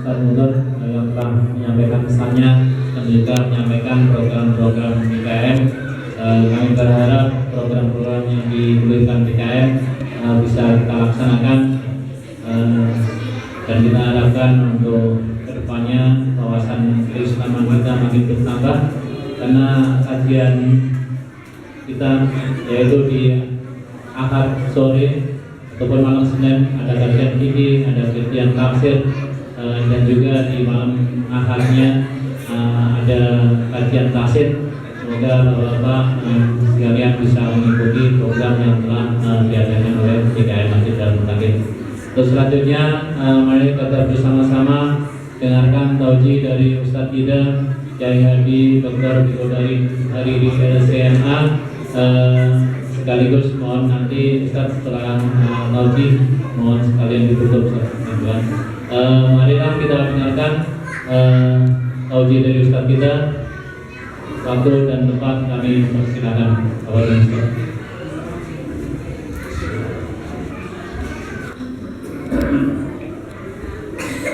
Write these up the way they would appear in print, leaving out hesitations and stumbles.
Ustaz Mudar yang telah menyampaikan pesannya dan juga menyampaikan program-program BKM. Kami berharap program-program yang diberikan BKM bisa kita laksanakan dan kita harapkan untuk kedepannya wawasan keislaman kita makin bertambah, karena kajian kita yaitu di Ahad sore ataupun malam Senin ada kajian fikih, ada kajian tafsir, dan juga di malam Ahadnya ada kajian tafsir. Semoga Bapak-Bapak sekalian bisa mengikuti program yang telah diadakan oleh BKM Masjid Darul Mutakin. Terus selanjutnya mari kita bersama-sama dengarkan tauji dari Ustadz kita Kiai Haji Dr. Bidodari Hariri LCMA. Sekaligus mohon nanti Ustadz setelah tauji mohon sekalian ditutup Ustadz. Marilah kita dengarkan tauji dari Ustadz kita. Waktu dan tempat kami persilakan Bapak dan Ustaz.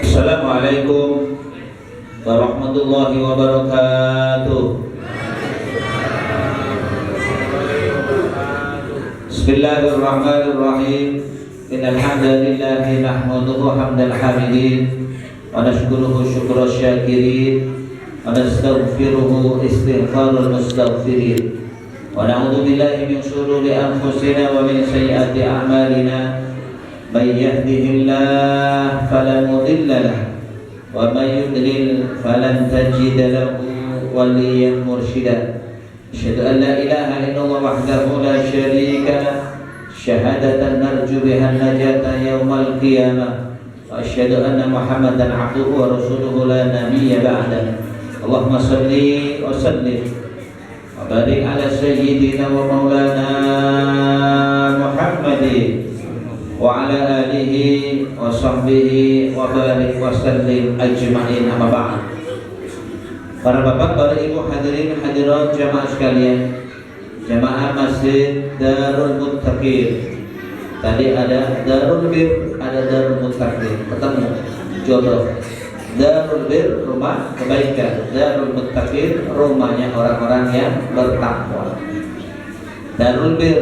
Assalamualaikum warahmatullahi wabarakatuh. Bismillahirrahmanirrahim. Innal hamdalillah nahmaduhu hamdal hamidin wa nashkuruhu syukra syakirin wa nastaghfiruhu istighfaral mustaghfirin wa na'udzu billahi min shururi anfusina wa min sayyiati a'malina may yahdihillahu fala mudilla lahu wa may yudlil falan tajida lahu waliyyan mursyida. Asyhadu an la ilaha illallah wahdahu la syarika lahu syahadatan narju biha najata yaumal qiyamah wa asyhadu anna Muhammadan abduhu wa rasuluhu la nabiyya ba'dahu. Allahumma salli wa sallim wa barik ala sayyidina wa maulana Muhammadin wa ala alihi wa sahbihi wa barik wa sallim ajma'in, amma ba'd. Para bapak, para ibu, hadirin hadirat jamaah sekalian, jamaah Masjid Darul Muttaqin. Tadi ada Darul Bir, ada Darul Muttaqin, ketemu jodoh. Darul Bir rumah kebaikan, Darul Muttaqin rumahnya orang-orang yang bertakwa. Darul Bir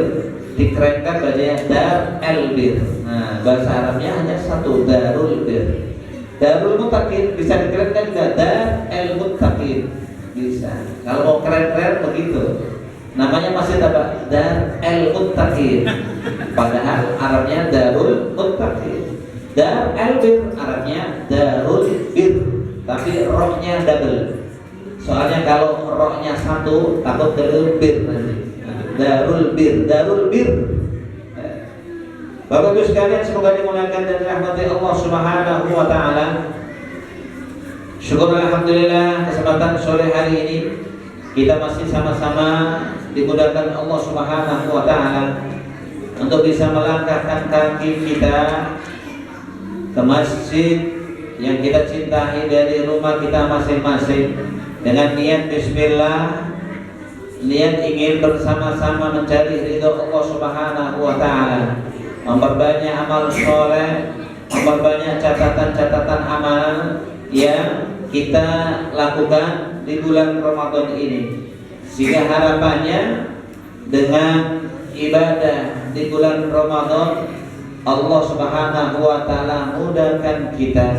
dikerenkan bacanya Dar El Bir. Nah, bahasa Arabnya hanya satu, Darul Bir. Darul Muttaqin bisa dikerenkan juga Dar El Muttaqin, bisa. Kalau mau keren-keren begitu, namanya masih apa? Dar El Muttaqin. Padahal Arabnya Darul Muttaqin. Dar El Bir Arabnya Darul Bir, tapi rohnya double. Soalnya kalau rohnya satu takut Darul Bir nanti. Darul Bir, Darul Bir. Bapak Ibu sekalian, semoga dimuliakan dan dirahmati Allah Subhanahu wa taala. Syukur alhamdulillah kesempatan sore hari ini kita masih sama-sama dimudahkan Allah Subhanahu wa taala untuk bisa melangkahkan kaki kita ke masjid yang kita cintai dari rumah kita masing-masing dengan niat bismillah, niat ingin bersama-sama mencari ridho Allah Subhanahu wa taala, memperbanyak amal soleh, memperbanyak catatan-catatan amal yang kita lakukan di bulan Ramadan ini, sehingga harapannya dengan ibadah di bulan Ramadan Allah Subhanahu wa taala mudahkan kita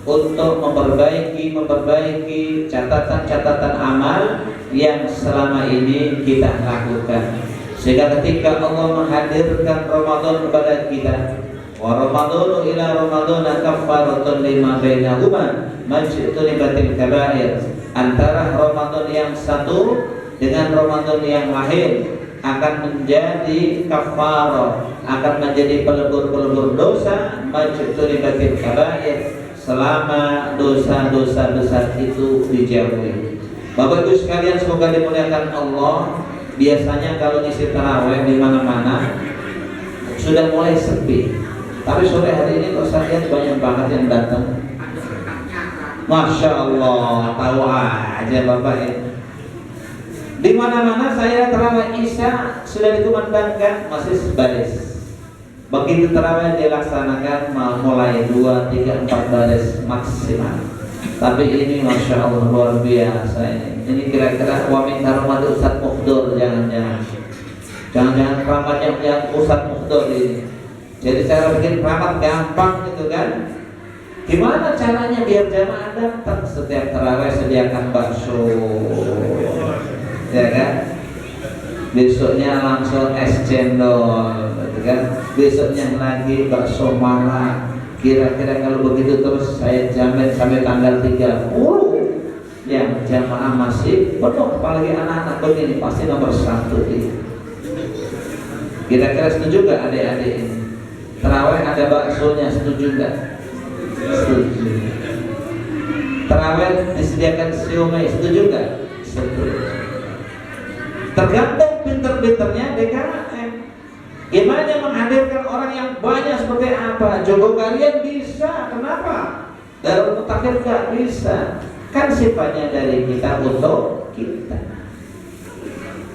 untuk memperbaiki catatan-catatan amal yang selama ini kita lakukan, sehingga ketika Allah menghadirkan Ramadan kepada kita, wa Ramadhanu ila Ramadhana kaffaratun lima bainahuma majtunibatil kaba'ir, antara Ramadan yang satu dengan Ramadan yang lain akan menjadi kafarah, akan menjadi pelebur-pelebur dosa, majtunibatil kaba'ir, selama dosa-dosa besar itu dijauhi. Bapak Ibu sekalian, semoga dimuliakan Allah. Biasanya kalau ngisi tarawih di mana-mana sudah mulai sepi, tapi sore hari ini kok saya lihat banyak banget yang datang. Masya Allah, tahu aja Bapak ya. Di mana-mana saya tarawih Isya sudah dikumandangkan masih baris. Begitu tarawih dilaksanakan mulai 2, 3, 4 baris maksimal. Tapi ini Masya Allah luar biasa ini. Ini kira-kira wamin karamat Ustadz Mukhdur, jangan-jangan keramatnya yang Ustadz Mukhdur ini. Jadi cara bikin keramat gampang gitu kan. Gimana caranya biar jamaah datang? Setiap tarawih sediakan bakso, ya kan? Besoknya langsung es cendol, gitu kan? Besoknya lagi bakso malang. Kira-kira kalau begitu terus saya jamin sampai tanggal 30 yang jamaah masih penuh, apalagi anak-anak begini pasti nomor 1 ini. Kira-kira setuju gak adik-adik ini? Tarawih ada baksonya, setuju gak? Setuju. Tarawih disediakan siomay, setuju gak? Setuju. Tergantung pinter-pinternya DKM. Gimana menghadirkan orang yang banyak seperti apa? Jogo kalian bisa, kenapa? Darul Mutakhir gak bisa. Kan sifatnya dari kita untuk kita.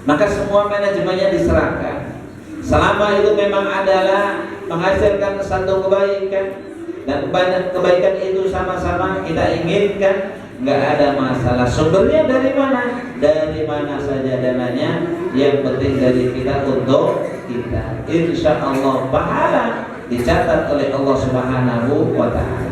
Maka semua manajemennya diserahkan. Selama itu memang adalah menghasilkan satu kebaikan, dan banyak kebaikan itu sama-sama kita inginkan, nggak ada masalah. Sumbernya dari mana? Dari mana saja dananya, yang penting dari kita untuk kita. Insya Allah pahala dicatat oleh Allah Subhanahu wa Ta'ala.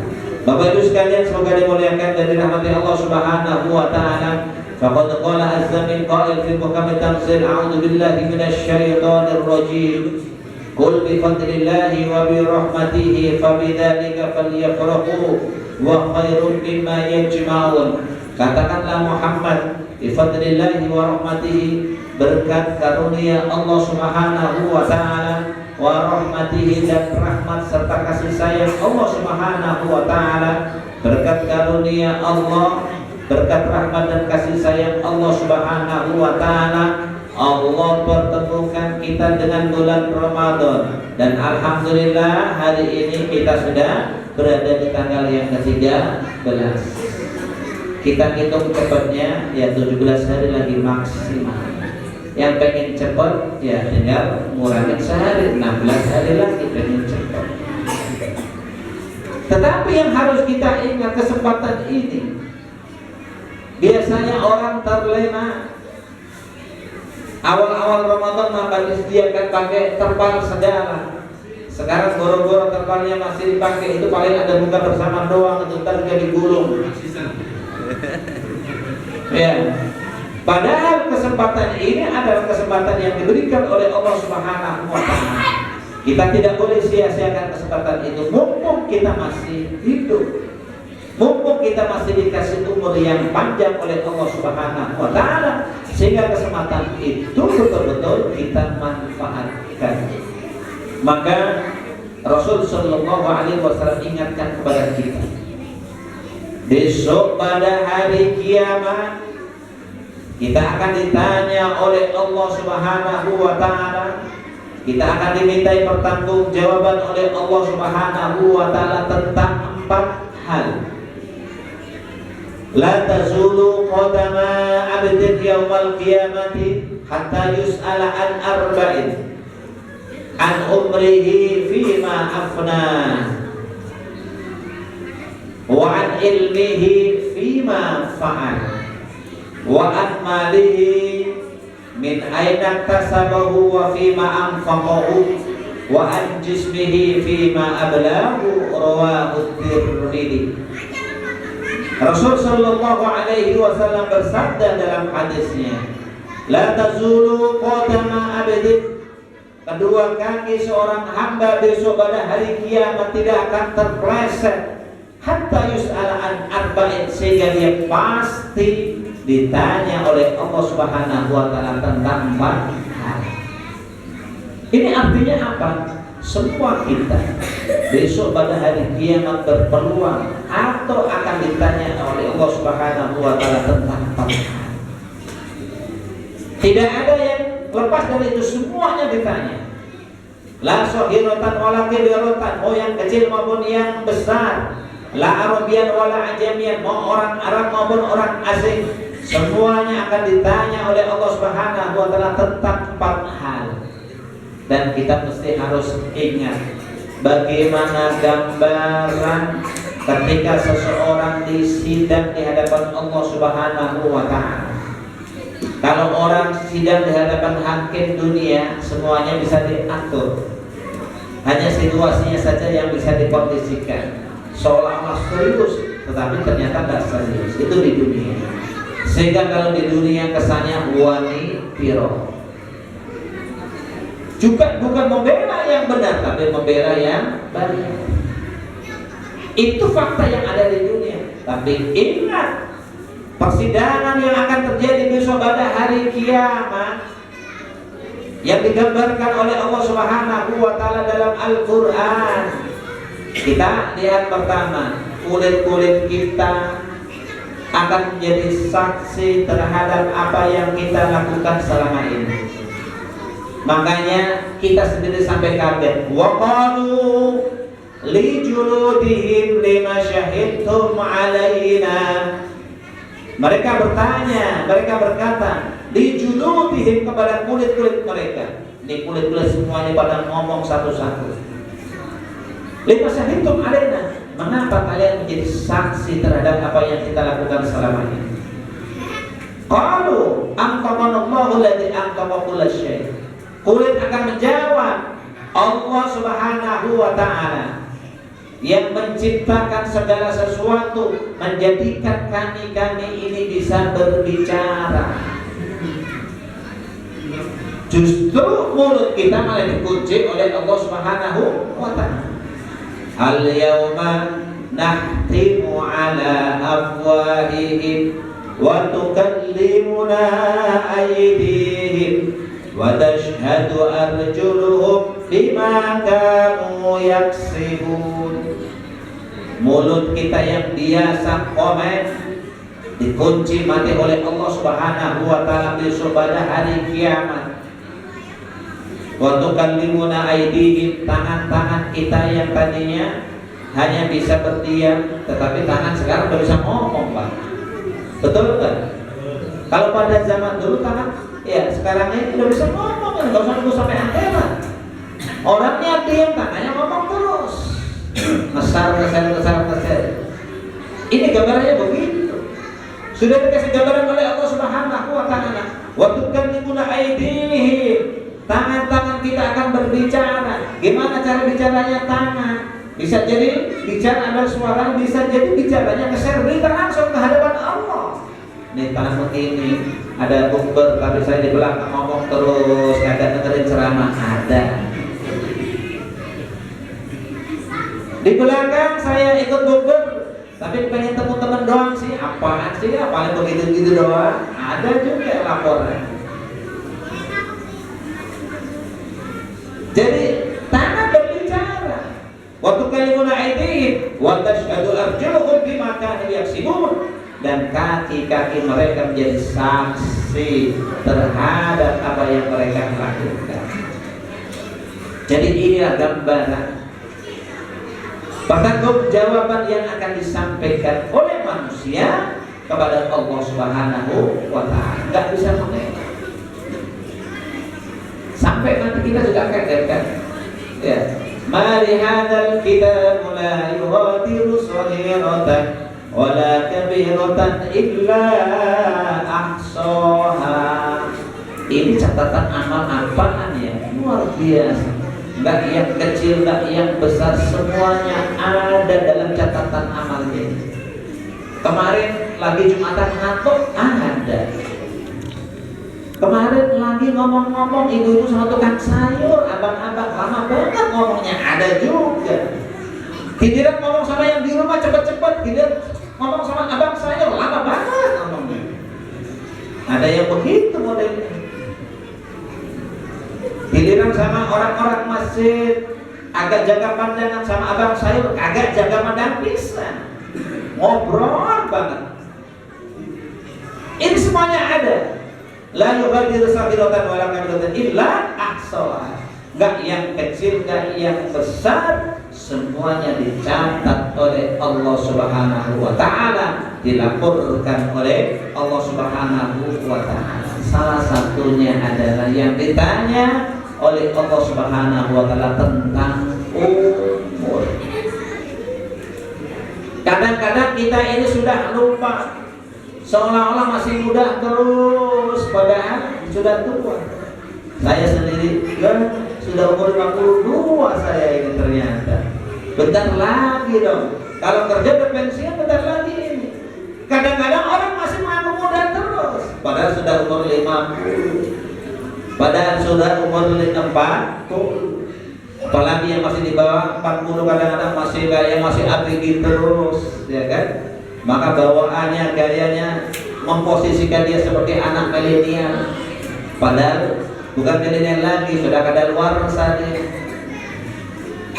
Bapak Ibu sekalian, semoga dimuliakan dan dirahmati Allah Subhanahu wa Ta'ala. Faqad qala azza min qa'il fi muhkamit tanzil, a'udzu billahi minasy syaithanir rajim. Qul bi fadlillahi wa bi rahmatihi fabidzalika falyafrahu wa khairun mimma yajma'un. Katakanlah Muhammad, bi fadlillahi wa rahmatihi, berkat karunia Allah Subhanahu wa Ta'ala, wa rahmatihi, dan rahmat serta kasih sayang Allah Subhanahu wa Ta'ala. Berkat karunia Allah, berkat rahmat dan kasih sayang Allah Subhanahu wa Ta'ala, Allah pertemukan kita dengan bulan Ramadan. Dan alhamdulillah hari ini kita sudah berada di tanggal yang ke-13. Kita hitung cepatnya ya 17 hari lagi maksimal. Yang pengen cepat ya tinggal ngurangin sehari, 16 hari lagi pengen cepat. Tetapi yang harus kita ingat, kesempatan ini biasanya orang terlena. Awal-awal Ramadan maka disediakan pakai terpal segala. Sekarang boro-boro terpalnya masih dipakai, itu paling ada buka bersama doang, itu ntar jadi gulung. Ya. Padahal kesempatan ini adalah kesempatan yang diberikan oleh Allah Subhanahu wa Ta'ala. Kita tidak boleh sia-siakan kesempatan itu. Mumpung kita masih hidup, mumpung kita masih dikasih umur yang panjang oleh Allah Subhanahu wa Ta'ala, sehingga kesempatan itu betul-betul kita manfaatkan. Maka Rasul Shallallahu Alaihi Wasallam ingatkan kepada kita, besok pada hari kiamat kita akan ditanya oleh Allah Subhanahu wa Ta'ala. Kita akan dimintai pertanggungjawaban oleh Allah Subhanahu wa Ta'ala tentang 4 hal. La tazulu qadama 'abdin yaumal qiyamati hatta yus'ala an arba'in. An umrihi fima afna, wa an ilmihi fima fa'al, wa an malihi min aina tasabahu wa fima anfaqahu, wa an jismihi fima ablahu. Rawahu Tirmidzi. Rasul Shallallahu Alaihi Wasallam bersabda dalam hadisnya, la tazulu qadama abdin, kedua kaki seorang hamba besok pada hari kiamat tidak akan terpleset, hatta yus'ala an arba'in, sehingga dia pasti ditanya oleh Allah Subhanahu wa Ta'ala tentang 4 hal. Ini artinya apa? Semua kita besok pada hari kiamat berpeluang atau akan ditanya oleh Allah Subhanahu wa Ta'ala tentang 4 hal. Tidak ada yang lepas dari itu, semuanya ditanya. La sohirotan wala kibirotan, mau yang kecil maupun yang besar. La Arabian wala Ajamian, mau orang Arab maupun orang asing, semuanya akan ditanya oleh Allah Subhanahu wa Ta'ala tentang 4 hal. Dan kita mesti harus ingat bagaimana gambaran ketika seseorang disidang di hadapan Allah Subhanahu wa Ta'ala. Kalau orang sidang di hadapan hakim dunia, semuanya bisa diatur. Hanya situasinya saja yang bisa dikondisikan, seolah-olah serius, tetapi ternyata tidak serius. Itu di dunia. Sehingga kalau di dunia kesannya wani piro, juga bukan membela yang benar, tapi membela yang baik. Itu fakta yang ada di dunia. Tapi ingat, persidangan yang akan terjadi besok pada hari kiamat yang digambarkan oleh Allah Subhanahu wa Ta'ala dalam Al-Quran. Kita lihat pertama, kulit-kulit kita akan menjadi saksi terhadap apa yang kita lakukan selama ini. Makanya kita sendiri sampai kaget. Wa qalu li juludihim lima syahidtum alaina. Mereka bertanya, mereka berkata, li juludihim, kepada kulit-kulit mereka. Ini kulit-kulit semuanya pada ngomong satu-satu. Lima syahidtum alaina, mengapa kalian menjadi saksi terhadap apa yang kita lakukan selama ini? Qalu antamanallahu alladzi antama kulla syai'. Kulit akan menjawab, Allah Subhanahu wa Ta'ala yang menciptakan segala sesuatu, menjadikan kami ini bisa berbicara. Justru mulut kita malah dikunci oleh Allah Subhanahu wa Ta'ala. Al yauma nahtimu ala afwahihim wa tukallimuna aydihim wa tashhadu arjuluhum bima kanu yaksibun. Mulut kita yang biasa komen dikunci mati oleh Allah Subhanahu wa Ta'ala besok pada hari kiamat. Wa tukallimuna aydihim, tangan-tangan kita yang tadinya hanya bisa berdiam, tetapi tangan sekarang sudah bisa ngomong, Pak. Betul kan? Kalau pada zaman dulu tangan, ya sekarang ini sudah bisa ngomong, nggak usah nunggu sampai akhirat. Orangnya diam, tangannya ngomong terus. Ngesar. Ini gambarannya begitu. Sudah dikasih gambaran oleh Allah Subhanahu wa Ta'ala. Wa tukallimuna aydihim, tangan-tangan kita akan berbicara. Gimana cara bicaranya tangan? Bisa jadi bicara ada suara, bisa jadi bicaranya nge-share berita langsung ke hadapan Allah. Nih tangan ini ada bukber, tapi saya di belakang ngomong terus, kagak dengerin ceramah. Ada. Di belakang saya ikut bukber, tapi pengen temu teman doang sih. Apaan sih? Apalagi begitu-gitu doang. Ada juga laporan. Jadi tangan berbicara. Waktu kalimuna aydihim wa tashhadu arjuluhum bima kanu yaksibun, dan kaki-kaki mereka menjadi saksi terhadap apa yang mereka lakukan. Jadi inilah gambaran pertanggungjawaban yang akan disampaikan oleh manusia kepada Allah Subhanahu wa Ta'ala. Enggak bisa mengelak. Sampai nanti kita juga kaget kan? Ya. Ma li hadzal kitab la yughadiru shaghiratan wa la kabiratan illa ahsaha. Ini catatan amal apaan ya? Luar biasa. Enggak yang kecil, enggak yang besar, semuanya ada dalam catatan amalnya. Kemarin lagi Jumatan ngantuk, ada. Kemarin lagi ngomong-ngomong ibu-ibu sama tukang sayur, abang-abang lama banget ngomongnya, ada juga. Giliran ngomong sama yang di rumah cepet-cepet, giliran ngomong sama abang sayur lama banget ngomongnya. Ada yang begitu modelnya. Giliran sama orang-orang masjid agak jaga pandangan, sama abang sayur agak jaga pandang pisan. Ngobrol banget. Ini semuanya ada. La yughadiru saghiratan wa la kabiratan illa ahsaha. Enggak yang kecil, enggak yang besar, semuanya dicatat oleh Allah Subhanahu wa Ta'ala, dilaporkan oleh Allah Subhanahu wa Ta'ala. Salah satunya adalah yang ditanya oleh Allah Subhanahu wa taala tentang umur. Kadang-kadang kita ini sudah lupa, seolah-olah masih muda terus, padahal sudah tua. Saya sendiri sudah umur 52 saya ini ternyata. Bentar lagi dong. Kalau kerja berpensiun bentar lagi ini. Kadang-kadang orang masih mengaku muda terus, padahal sudah umur 50. Padahal sudah umur 40. Apalagi yang masih di bawah 40 kadang-kadang masih gaya masih ABG terus, ya kan? Maka bawaannya, gayanya memposisikan dia seperti anak milenial. Padahal bukan milenial lagi, sudah kadaluarsa dia.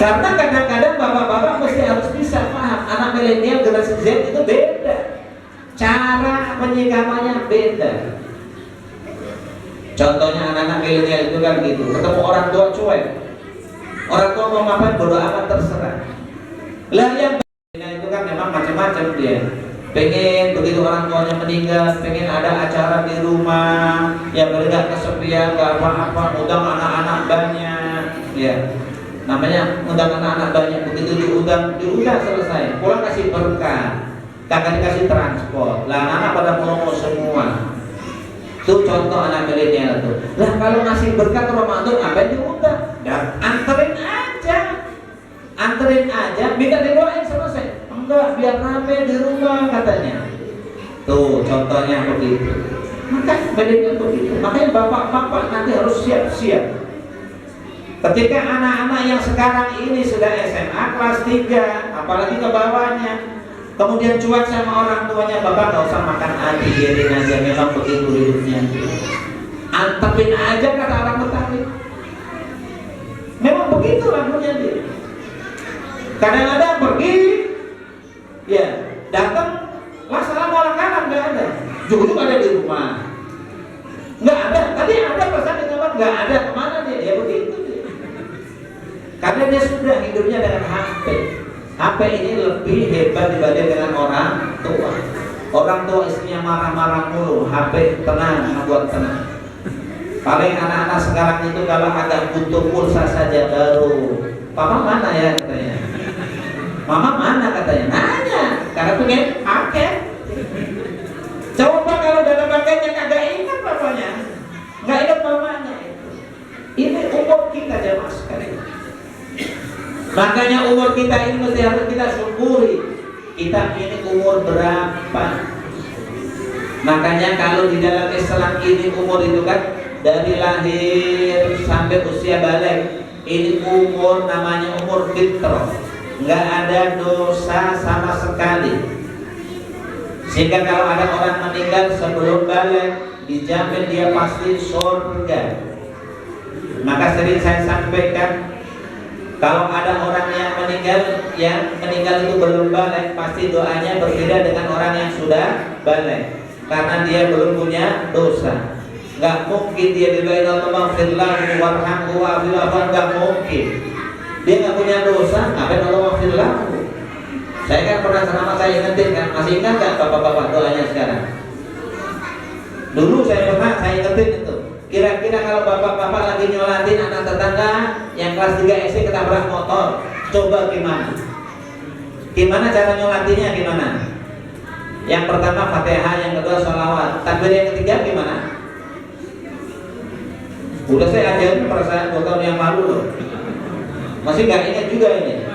Karena kadang-kadang bapak-bapak mesti harus bisa paham, anak milenial generasi Z itu beda, cara penyikapannya beda. Contohnya anak-anak milenial itu kan gitu, ketemu orang tua cuek, orang tua mau ngapain bodo amat terserah. Lah yang itu kan memang macam-macam dia. Pengen begitu orang tuanya meninggal, pengen ada acara di rumah, ya mereka kesepian, gak apa-apa, undang anak-anak banyak, ya. Namanya undang anak-anak banyak, begitu diundang selesai, pulang kasih berkah, kagak dikasih transport, lah anak-anak pada mau semua. Itu contoh anak milenial tuh. Lah kalau ngasih berkat Ramadan apa diundang? Dan anterin aja, minta didoain selesai. Enggak, biar rame di rumah katanya. Tuh contohnya begitu. Maka milenial begitu. Makanya bapak-bapak nanti harus siap-siap. Ketika anak-anak yang sekarang ini sudah SMA kelas 3, apalagi ke bawahnya, kemudian cuek sama orang tuanya, bapak gak usah makan aja, biarin aja, memang begitu hidupnya. Antepin aja kata orang Betawi. Memang begitu lagunya dia. Kadang-kadang pergi, ya datang, lah salam orang nggak ada, juga ada di rumah, nggak ada. Tadi ada pesan di kamar, nggak ada, kemana dia? Ya begitu dia. Karena dia sudah hidupnya dengan HP. HP ini lebih hebat dibanding dengan orang tua. Orang tua istrinya marah-marah mulu, HP tenang, buat tenang. Paling anak-anak sekarang itu kalau agak butuh pulsa saja baru, papa mana ya katanya, mama mana katanya, nanya, karena pengen paket. Coba kalau dalam paketnya kagak ingat papanya, nggak ingat mamanya. Ini umur kita jamaah sekalian. Makanya umur kita ini mesti harus kita syukuri. Kita ini umur berapa? Makanya kalau di dalam Islam ini umur itu kan dari lahir sampai usia balik, ini umur namanya umur fitrah, nggak ada dosa sama sekali. Sehingga kalau ada orang meninggal sebelum balik, dijamin dia pasti surga. Maka sering saya sampaikan, kalau ada orang yang meninggal itu belum balik, pasti doanya berbeda dengan orang yang sudah balik, karena dia belum punya dosa. Nggak mungkin dia didoain Allah maghfirlahu warhamhu wa'fu anhu, nggak mungkin. Dia nggak punya dosa, ngapain Allah maghfirlahu? Saya kan pernah ceramah, saya ingetin kan, masih ingat nggak bapak-bapak doanya sekarang? Dulu saya ingetin itu. Kira-kira kalau bapak-bapak lagi nyolatin anak tetangga yang kelas 3 SD ketabrak motor, coba gimana? Gimana cara nyolatinnya gimana? Yang pertama Fatihah, yang kedua sholawat, takbir yang ketiga gimana? Udah saya ajarin perasaan 2 tahun yang lalu loh. Masih gak ingat juga ini.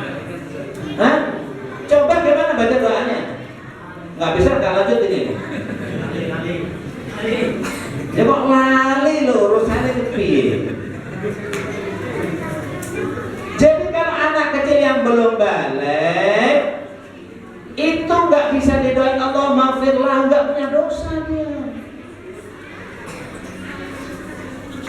Hah? Coba gimana baca doanya? Gak bisa, gak lanjut ini. Ya kok lali loh, urusannya piye. Jadi kalau anak kecil yang belum balik itu nggak bisa didoain Allah maghfirlah, nggak punya dosa dia.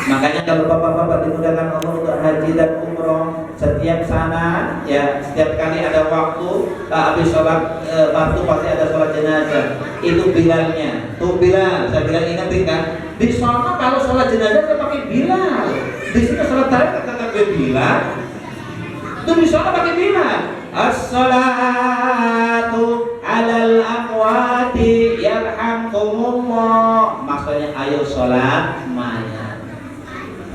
Makanya kalau bapak-bapak dimudahkan Allah untuk haji dan umroh, setiap sana ya, setiap kali ada waktu habis sholat fardu pasti ada sholat jenazah. Itu Bilalnya, tuh Bilal, saya bilang ingetin kan, di sana kalau sholat jenazah saya pakai Bilal, di sini sholat tarawih kata Bilal, itu di sana pakai Bilal. As-salatu alal amwati yarhamkumullah, maksudnya ayo sholat mayat.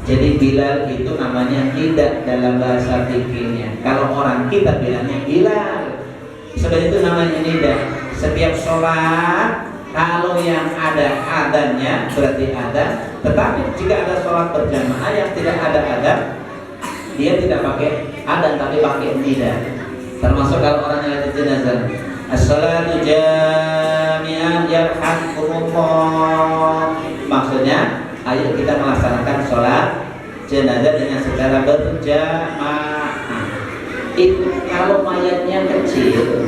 Jadi Bilal itu namanya tidak dalam bahasa fikihnya. Kalau orang kita bilangnya Bilal. Sebab itu namanya tidak. Setiap sholat kalau yang ada adanya berarti ada. Tetapi jika ada sholat berjamaah yang tidak ada adan, dia tidak pakai adan tapi pakai tidak. Termasuk kalau orang yang ada jenazah. As-salatu jami'an yarhamkumullah. Maksudnya ayo kita melaksanakan sholat jenazah dengan secara berjamaah. Itu kalau mayatnya kecil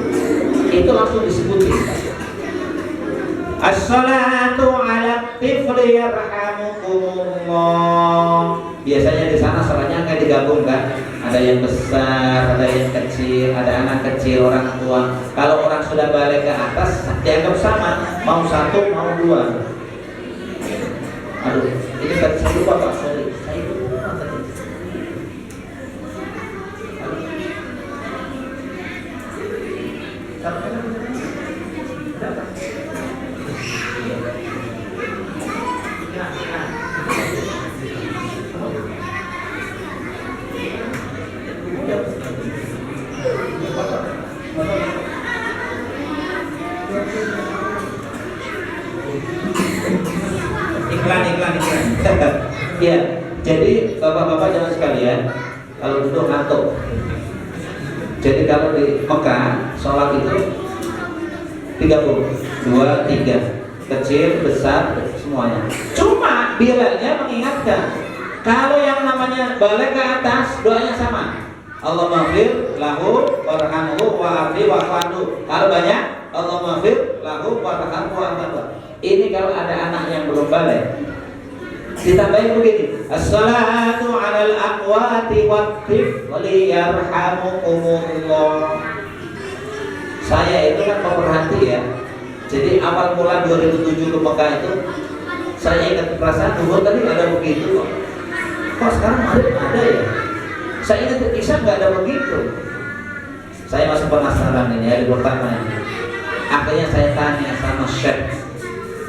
itu langsung disebutin. As-salatu ala tifli yarhamukumullah. Biasanya di sana sholatnya kayak digabungkan. Ada yang besar, ada yang kecil, ada anak kecil, orang tua. Kalau orang sudah balik ke atas dianggap sama, mau satu mau dua. Aduh, ini tadi saya lupa Pak, sorry. Saya lupa tadi. Iklan. Ya, jadi bapak-bapak jangan sekalian, kalau duduk ngantuk. Jadi kalau di Mekah sholat itu 30, 2, 3, kecil, besar, semuanya. Cuma Bilalnya mengingatkan, kalau yang namanya balik ke atas doanya sama. Allahumma maghfir lahu warhamhu wa'afi wa'fu. Kalau banyak Allahumma maghfir lahu warhamhu wa'afi. Ini kalau ada anak yang belum balik, ditambahin begini: as-salatu 'alal aqwati wat-tifli yarhamukumullah. Saya itu kan pemerhati ya. Jadi awal mula 2007 ke Mekah itu saya ingat perasaan dulu tadi ada begitu kok. Kok sekarang ada ya? Saya ingat kisah nggak ada begitu. Saya masih penasaran ini hari pertama ini. Akhirnya saya tanya sama Syekh,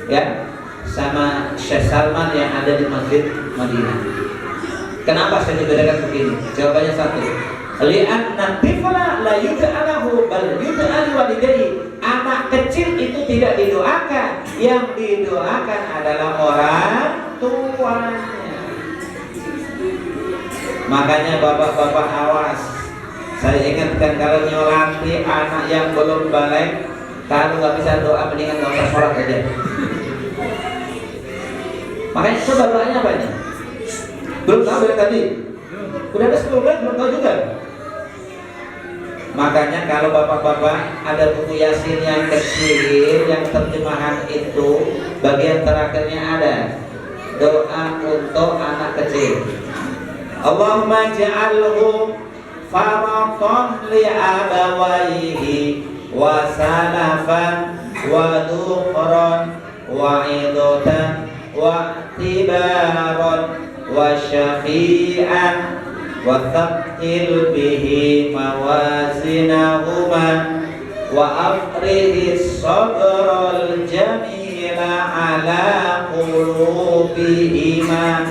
ya, sama Syekh Salman yang ada di Masjid Madinah. Kenapa saya dibedakan begini? Jawabannya satu. Li'anna tifla la yud'alahu bal yud'al walidayhi. Anak kecil itu tidak didoakan, yang didoakan adalah orang tuanya. Makanya bapak-bapak awas. Saya ingatkan kalau nyolati anak yang belum balik, kalau nggak bisa doa mendingan nggak usah sholat aja. Makanya coba doanya apa ini? Belum tahu dari tadi. Udah ada 10 bulan belum tahu juga. Makanya kalau bapak-bapak ada buku Yasin yang kecil, yang terjemahan itu bagian terakhirnya ada doa untuk anak kecil. Allahumma ja'alhu faratan li abawaihi wa salafan wa dhuhran wa idatan wa tibaran wa syafi'an wa taqtil bihi mawazinahuma wa afrihis sabral jamila ala qulubihima.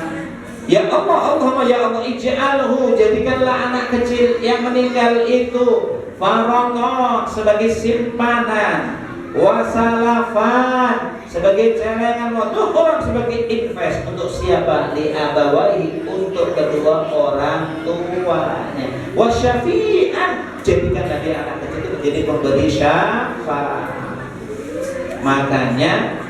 Ya Allah, Allahumma ya Allah, ij'alhu, jadikanlah anak kecil yang meninggal itu faratan, sebagai simpanan, wasalafan, sebagai celengan, waktu orang sebagai invest untuk siapa? Li abawaihi, untuk kedua orang tuanya. Wasyafi'an, jadikanlah dia anak kecil itu menjadi pemberi syafaat. Makanya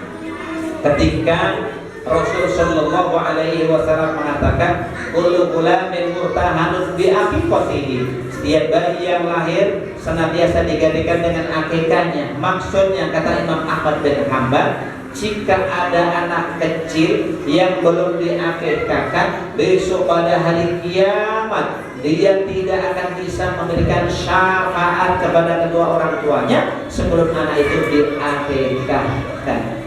ketika Rasul Shallallahu Alaihi Wasallam mengatakan, kullu gulamin murtahanun bi aqiqatihi. Setiap bayi yang lahir senantiasa digantikan dengan akikahnya. Maksudnya, kata Imam Ahmad bin Hanbal, jika ada anak kecil yang belum diakikahkan, besok pada hari kiamat dia tidak akan bisa memberikan syafaat kepada kedua orang tuanya sebelum anak itu diakikahkan.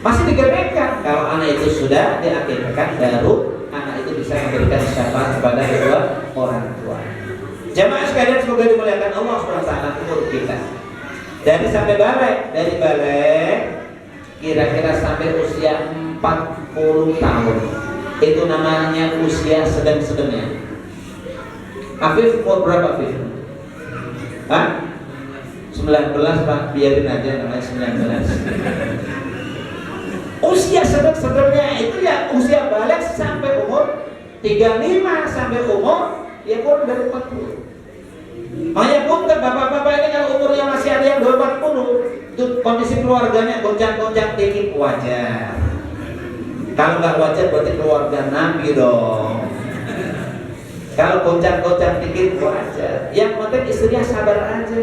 Masih digadaikan. Kalau anak itu sudah diakikahkan, baru anak itu bisa memberikan syafaat kepada kedua orang tua. Jamaah sekalian, semoga dimuliakan Allah SWT umur kita. Dari sampai balik, dari balik kira-kira sampai usia 40 tahun. Itu namanya usia sedang-sedangnya. Afif umur berapa Afif? Hah? 19 Pak, biarin aja namanya 19. Usia sedang-sedangnya itu ya usia balik sampai umur 35 sampai umur ya kurang dari 40. Makanya punten bapak-bapak ini kalau umurnya masih ada yang 40, itu kondisi keluarganya goncang-goncang dikit wajar. Kalau nggak wajar berarti keluarga Nabi dong. Kalau goncang-goncang dikit wajar. Yang penting istrinya sabar aja.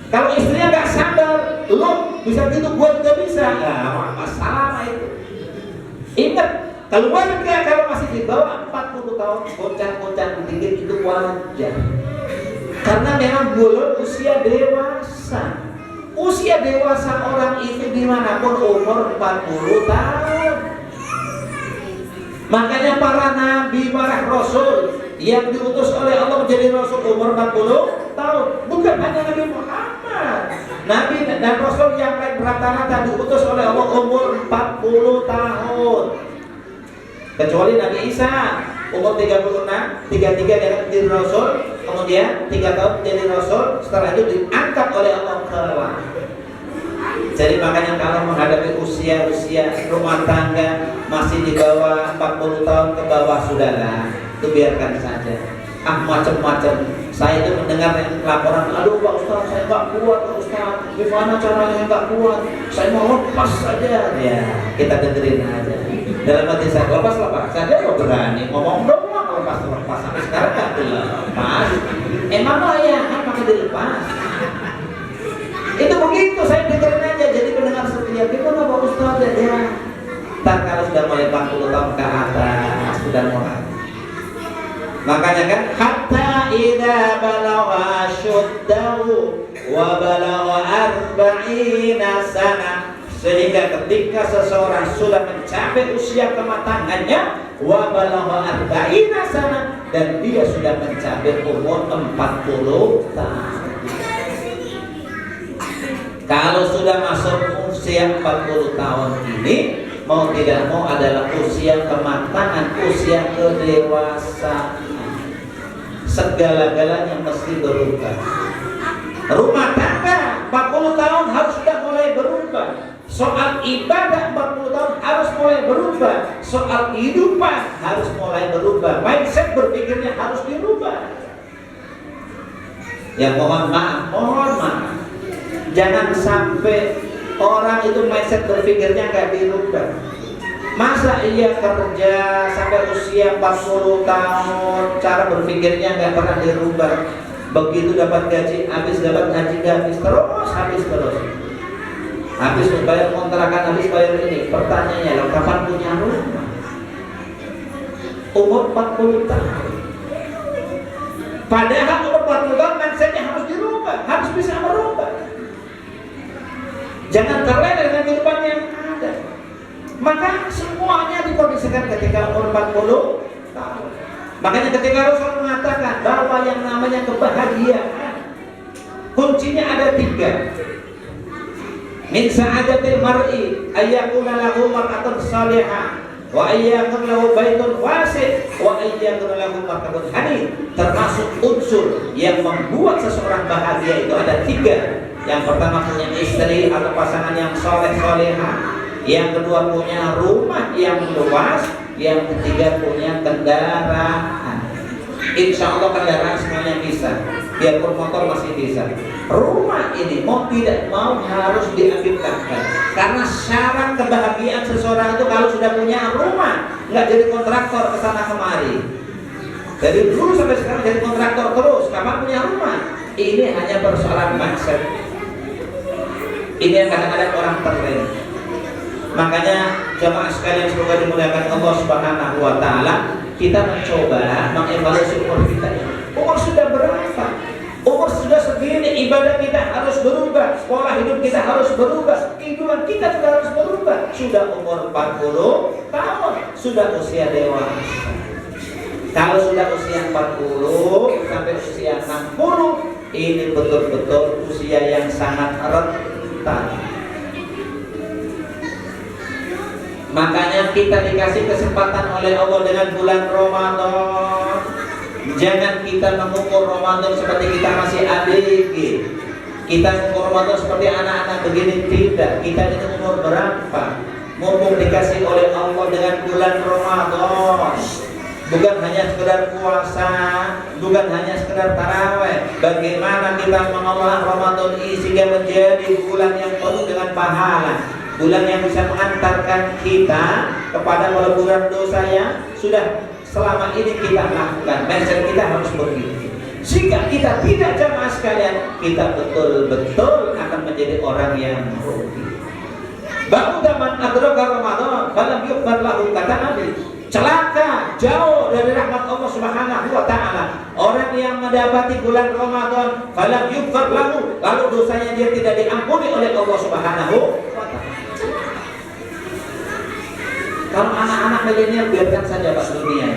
Kalau istrinya nggak sabar, lo bisa gitu, gua juga bisa. Nah, masalah itu. Ingat, keluarga kalau masih di bawah 40 tahun, goncang-goncang dikit itu wajar. Karena memang belum usia dewasa. Usia dewasa orang itu dimanapun umur 40 tahun. Makanya para nabi, para rasul yang diutus oleh Allah menjadi rasul umur 40 tahun. Bukan hanya Nabi Muhammad, nabi dan rasul yang lain rata-rata diutus oleh Allah umur 40 tahun. Kecuali Nabi Isa umur 36, 33 dia menjadi rasul, kemudian 3 tahun menjadi rasul, setelah itu diangkat oleh Allah ke langit. Jadi makanya kalau menghadapi usia-usia rumah tangga masih di bawah 40 tahun ke bawah, sudahlah, itu biarkan saja. Macam-macam. Saya itu mendengar laporan, aduh Pak Ustaz, saya nggak kuat Pak Ustaz, gimana caranya nggak kuat, saya mau lepas saja. Ya, kita dengerin aja. Dalam hati saya, lepas saja kok berani ngomong doang, lepas sampai sekarang nggak dilepas. Emang layangan pakai dilepas? Itu begitu, saya dengerin aja. Jadi pendengar setia, gimana Pak Ustaz ya? Ntar kalau sudah mulai 40 tahun ke atas, sudah mulai. Makanya kan, hatta idza balagha syuddahu wa balagha arba'ina sana, sehingga ketika seseorang sudah mencapai usia kematangannya, wa balagha arba'ina sana, dan dia sudah mencapai umur 40 tahun. Kalau sudah masuk usia 40 tahun ini, mau tidak mau adalah usia kematangan, usia kedewasaan. Segala-galanya mesti berubah. Rumah tangga 40 tahun harus sudah mulai berubah. Soal ibadah 40 tahun harus mulai berubah. Soal kehidupan harus mulai berubah. Mindset berpikirnya harus dirubah. Ya mohon maaf. Jangan sampai orang itu mindset berpikirnya nggak dirubah. Masa iya kerja sampai usia 40 tahun, cara berpikirnya nggak pernah dirubah. Begitu dapat gaji, habis dapat gaji nggak habis terus. Habis bayar kontrakan, habis bayar ini. Pertanyaannya, lo kapan punya rumah? Umur 40 tahun. Padahal umur 40 tahun mindsetnya harus dirubah, harus bisa merubah. Jangan terlena dengan kehidupan yang ada. Maka semuanya dikondisikan ketika umur 40 tahun. Makanya ketika Rasul mengatakan bahwa yang namanya kebahagiaan kuncinya ada 3. Min sa'adatil mar'i ayyakuna lahu mar'atun salihah wa ayyakun lahu baitun wasi' wa ayyakun lahu markabun hani. Termasuk unsur yang membuat seseorang bahagia itu ada 3. Yang pertama punya istri atau pasangan yang soleh-solehah. Yang kedua punya rumah yang luas. Yang ketiga punya kendaraan. Insya Allah kendaraan semuanya bisa. Biarpun motor masih bisa. Rumah ini mau tidak mau harus diaktifkan. Karena syarat kebahagiaan seseorang itu kalau sudah punya rumah, nggak jadi kontraktor kesana kemari. Dari dulu sampai sekarang jadi kontraktor terus. Kapan punya rumah? Ini hanya persoalan mindset. Ini yang kadang-kadang orang terlena. Makanya jemaah sekalian semoga dimuliakan Allah Subhanahu wa taala, kita mencoba mengevaluasi umur kita. Umur sudah berapa? Umur sudah segini, ibadah kita harus berubah, pola hidup kita harus berubah, kehidupan kita juga harus berubah. Sudah umur 40 tahun, sudah usia dewasa. Kalau sudah usia 40 sampai usia 60, ini betul-betul usia yang sangat rentan. Makanya kita dikasih kesempatan oleh Allah dengan bulan Ramadan. Jangan kita mengukur Ramadan seperti kita masih ABG. Kita mengukur Ramadan seperti anak-anak begini, tidak. Kita itu umur berapa? Mumpung dikasih oleh Allah dengan bulan Ramadan. Bukan hanya sekedar puasa, bukan hanya sekedar taraweh. Bagaimana kita mengolah Ramadan ini sehingga menjadi bulan yang penuh dengan pahala, bulan yang bisa mengantarkan kita kepada peleburan dosa yang sudah selama ini kita lakukan. Mindset kita harus begitu. Jika kita tidak, jamaah sekalian, kita betul-betul akan menjadi orang yang rugi. Ba'da man adraka Ramadan falam yughfar lahu, kata Nabi, celaka, jauh dari rahmat Allah Subhanahu wa taala orang yang mendapati bulan Ramadan falam yughfar lahu, lalu dosanya dia tidak diampuni oleh Allah Subhanahu wa taala. Kalau anak-anak milenial biarkan saja Pak dunia.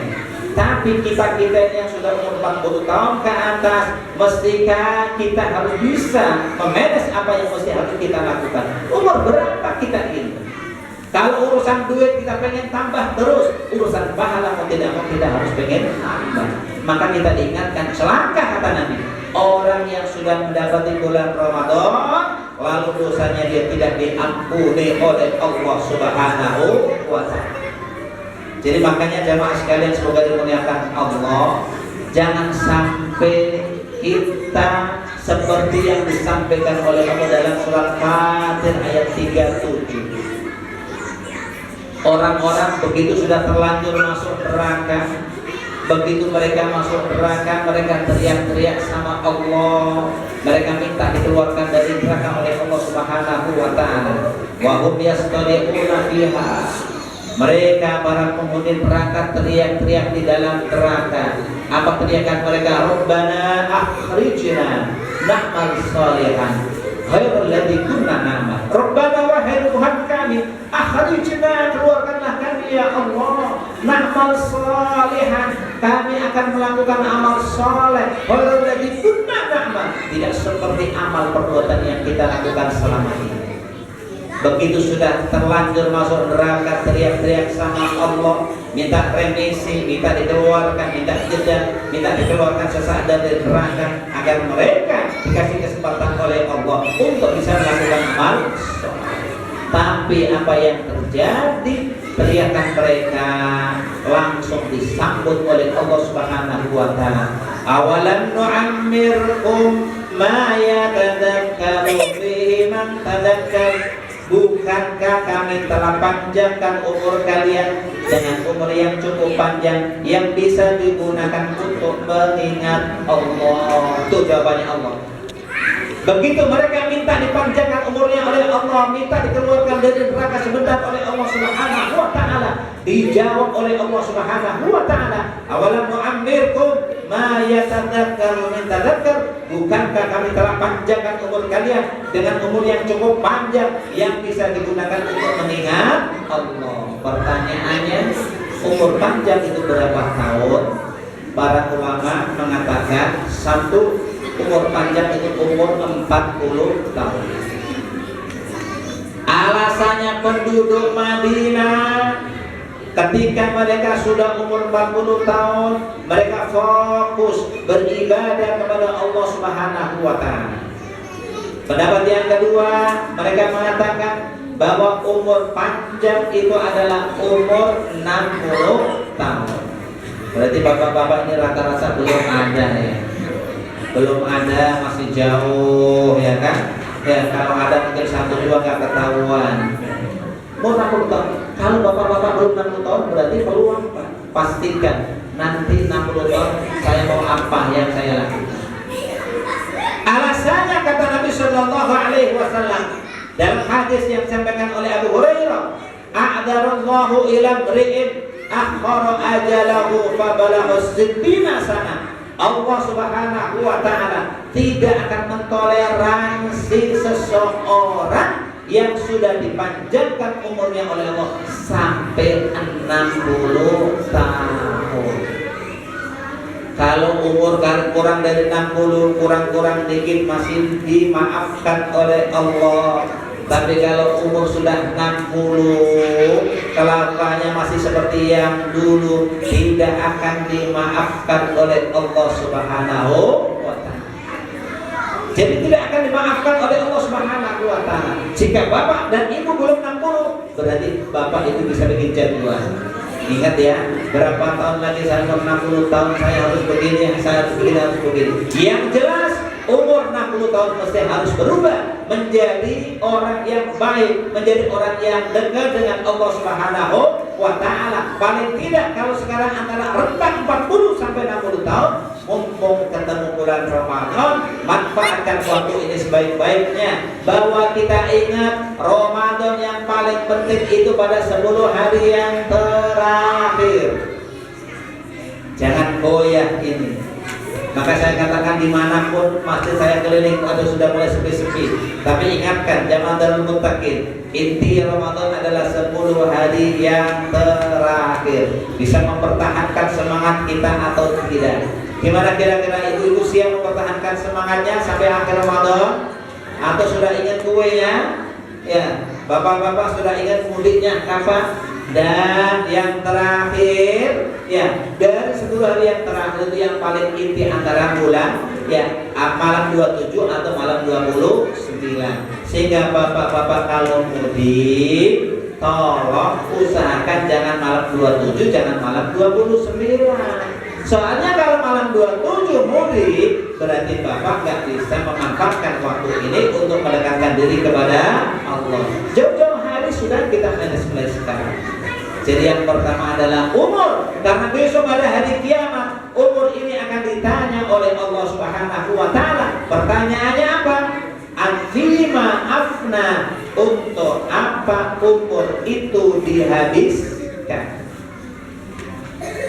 Tapi kita yang sudah umur 40 tahun ke atas, mestinya kita harus bisa memanage apa yang mesti harus kita lakukan. Umur berapa kita ini? Kalau urusan duit kita pengen tambah terus, urusan pahala mau tidak mau kita harus pengen tambah. Maka kita diingatkan, celaka kata Nabi, orang yang sudah mendapati bulan Ramadan lalu dosanya dia tidak diampuni oleh Allah Subhanahu wa taala. Jadi makanya jamaah sekalian semoga dimuliakan Allah, jangan sampai kita seperti yang disampaikan oleh Allah dalam surat Fatir ayat 37. Orang-orang begitu sudah terlanjur masuk neraka, begitu mereka masuk neraka, mereka teriak-teriak sama Allah, mereka minta dikeluarkan dari neraka oleh Allah Subhanahu wa taala. Wa hum yastariquna fiha. Mereka para penghuni neraka teriak-teriak di dalam neraka. Apa teriakan mereka? Rabbana akhrijna na'mal shalihan ghairul ladzi kunna na'mal. Rabbana wahai Tuhan kami, akhrijna, keluarkanlah kami ya Allah, na'mal shalihan, kami akan melakukan amal saleh ghairul ladzi kunna na'mal, tidak seperti amal perbuatan yang kita lakukan selama ini. Begitu sudah terlanjur masuk neraka, teriak-teriak sama Allah, minta remisi, minta dikeluarkan, minta jeda, minta dikeluarkan sesaat dari neraka agar mereka dikasih kesempatan oleh Allah untuk bisa melakukan amal. Tapi apa yang terjadi? Teriakan mereka langsung disambut oleh Allah Subhanahu wa taala. Awalan nu'ammirkum ma yatadakkaru bihi man tadakkar. Bukankah kami telah panjangkan umur kalian dengan umur yang cukup panjang yang bisa digunakan untuk mengingat Allah? Itu jawabannya Allah. Begitu mereka minta dipanjangkan umurnya oleh Allah, minta dikeluarkan dari neraka sebentar oleh Allah Subhanahu wa taala, dijawab oleh Allah Subhanahu wa taala, awalam nu'ammirkum ma yatadakkaru min tadakkar. Bukankah kami telah panjangkan umur kalian dengan umur yang cukup panjang yang bisa digunakan untuk mengingat Allah? Pertanyaannya, umur panjang itu berapa tahun? Para ulama mengatakan satu, umur panjang itu umur 40 tahun. Alasannya penduduk Madinah ketika mereka sudah umur 40 tahun, mereka fokus beribadah kepada Allah Subhanahu wa taala. Pendapat yang kedua, mereka mengatakan bahwa umur panjang itu adalah umur 60 tahun. Berarti bapak-bapak ini rata-rata belum ada ya. Belum ada, masih jauh ya kan? Ya, kalau ada mungkin 1-2 nggak ketahuan. Mau 60 tahun. Kalau bapak-bapak belum 60 tahun berarti peluang Pak. Pastikan nanti 60 tahun saya mau apa yang saya lakukan. Alasannya kata Nabi Shallallahu Alaihi Wasallam dalam hadis yang disampaikan oleh Abu Hurairah, a'darallahu ila mri'in akhara ajalahu fa balagha 60 sana. Allah Subhanahu wa taala tidak akan mentoleransi seseorang yang sudah dipanjangkan umurnya oleh Allah sampai 60 tahun. Kalau umur kurang dari 60, kurang-kurang dikit masih dimaafkan oleh Allah. Tapi kalau umur sudah 60, kelakuannya masih seperti yang dulu, tidak akan dimaafkan oleh Allah Subhanahu wa Ta'ala. Jadi tidak akan dimaafkan oleh Allah Subhanahu wa Ta'ala. Jika bapak dan ibu belum 60, berarti bapak itu bisa bikin jadwal. Ingat ya, berapa tahun lagi saya umur 60 tahun, saya harus begini, saya harus begini, harus begini. Yang jelas umur 60 tahun mesti harus berubah menjadi orang yang baik, menjadi orang yang dekat dengan Allah Subhanahu wa Ta'ala. Paling tidak kalau sekarang antara rentang 40 sampai 60 tahun, mumpung ketemu bulan Ramadan, manfaatkan waktu ini sebaik-baiknya. Bahwa kita ingat Ramadan yang paling penting itu pada 10 hari yang terakhir. Jangan goyah ini. Maka saya katakan dimanapun masjid saya keliling atau sudah mulai sepi-sepi, tapi ingatkan jamaah Darul Muttaqin, inti Ramadan adalah 10 hari yang terakhir. Bisa mempertahankan semangat kita atau tidak? Gimana kira-kira ibu-ibu siap mempertahankan semangatnya sampai akhir Ramadan? Atau sudah ingat kuenya? Ya, bapak-bapak sudah ingat mudiknya kapan? Dan yang terakhir, ya, dari 10 hari yang terakhir itu yang paling inti antara bulan, ya, malam 27 atau malam 29. Sehingga bapak-bapak kalau mudik, tolong usahakan jangan malam 27, jangan malam 29. Soalnya kalau malam 27 mudik, berarti bapak nggak bisa memanfaatkan waktu ini untuk mendekatkan diri kepada Allah. Jauh-jauh hari sudah kita manage mulai sekarang. Jadi yang pertama adalah umur, karena besok pada hari kiamat umur ini akan ditanya oleh Allah Subhanahu wa Ta'ala. Pertanyaannya apa? Anfima afna, untuk apa umur itu dihabiskan?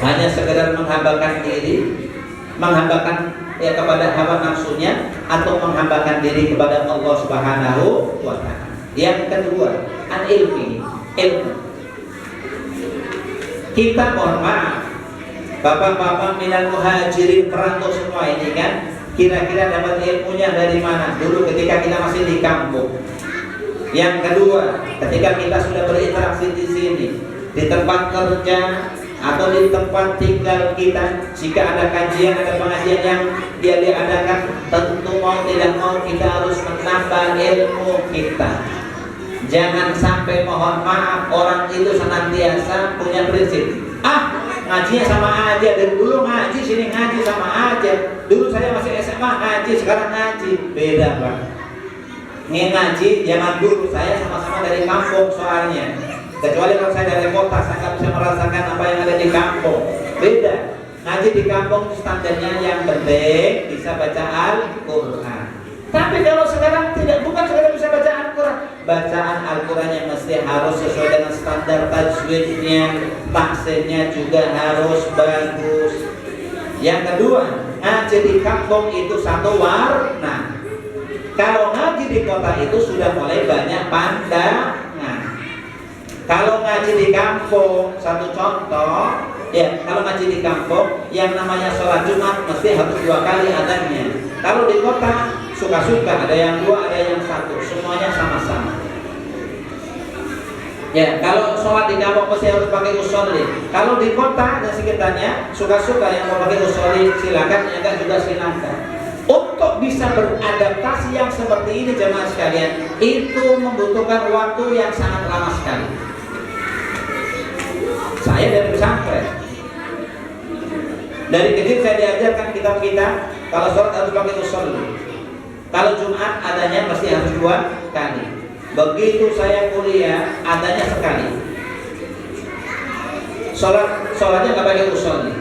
Hanya sekedar menghambakan diri, menghambakan ya kepada hawa nafsunya, atau menghambakan diri kepada Allah Subhanahu wa Ta'ala. Yang kedua, an-ilmi, ilmu. Kita mohon maaf, bapak-bapak minal muhajirin, perantau semua ini kan, kira-kira dapat ilmunya dari mana? Dulu ketika kita masih di kampung. Yang kedua, ketika kita sudah berinteraksi di sini, di tempat kerja atau di tempat tinggal kita, jika ada kajian, ada pengajian yang dia diadakan, tentu mau tidak mau kita harus menambah ilmu kita. Jangan sampai, mohon maaf, orang itu senantiasa punya prinsip, ngajinya sama aja, dari dulu ngaji, sini ngaji sama aja. Dulu saya masih SMA ngaji, sekarang ngaji. Beda Pak. Ngaji zaman dulu saya sama-sama dari kampung soalnya. Kecuali kalau saya dari kota, saya nggak bisa merasakan apa yang ada di kampung. Beda. Ngaji di kampung standarnya yang penting bisa baca Al-Quran. Tapi kalau sekarang tidak, bukan sekedar bisa baca Al-Quran, bacaan Al-Qurannya mesti harus sesuai dengan standar tajwidnya, tahsinnya juga harus bagus. Yang kedua, ngaji di kampung itu satu warna. Kalau ngaji di kota itu sudah mulai banyak pandangan. Kalau ngaji di kampung, satu contoh, ya, kalau ngaji di kampung yang namanya sholat Jumat mesti harus 2 kali adanya. Kalau di kota suka-suka, ada yang 2, ada yang 1, semuanya sama-sama. Ya, kalau sholat di kampung mesti harus pakai usolli. Kalau di kota dan sekitarnya suka-suka, yang mau pakai usolli silakan, yang enggak juga silakan. Untuk bisa beradaptasi yang seperti ini jemaah sekalian, itu membutuhkan waktu yang sangat lama sekali. Saya dari pesantren, dari kecil saya diajarkan kitab kita, kalau sholat harus pakai usolli. Kalau Jumat adanya pasti harus 2 kali. Begitu saya kuliah adanya sekali. Sholatnya nggak pakai usolli.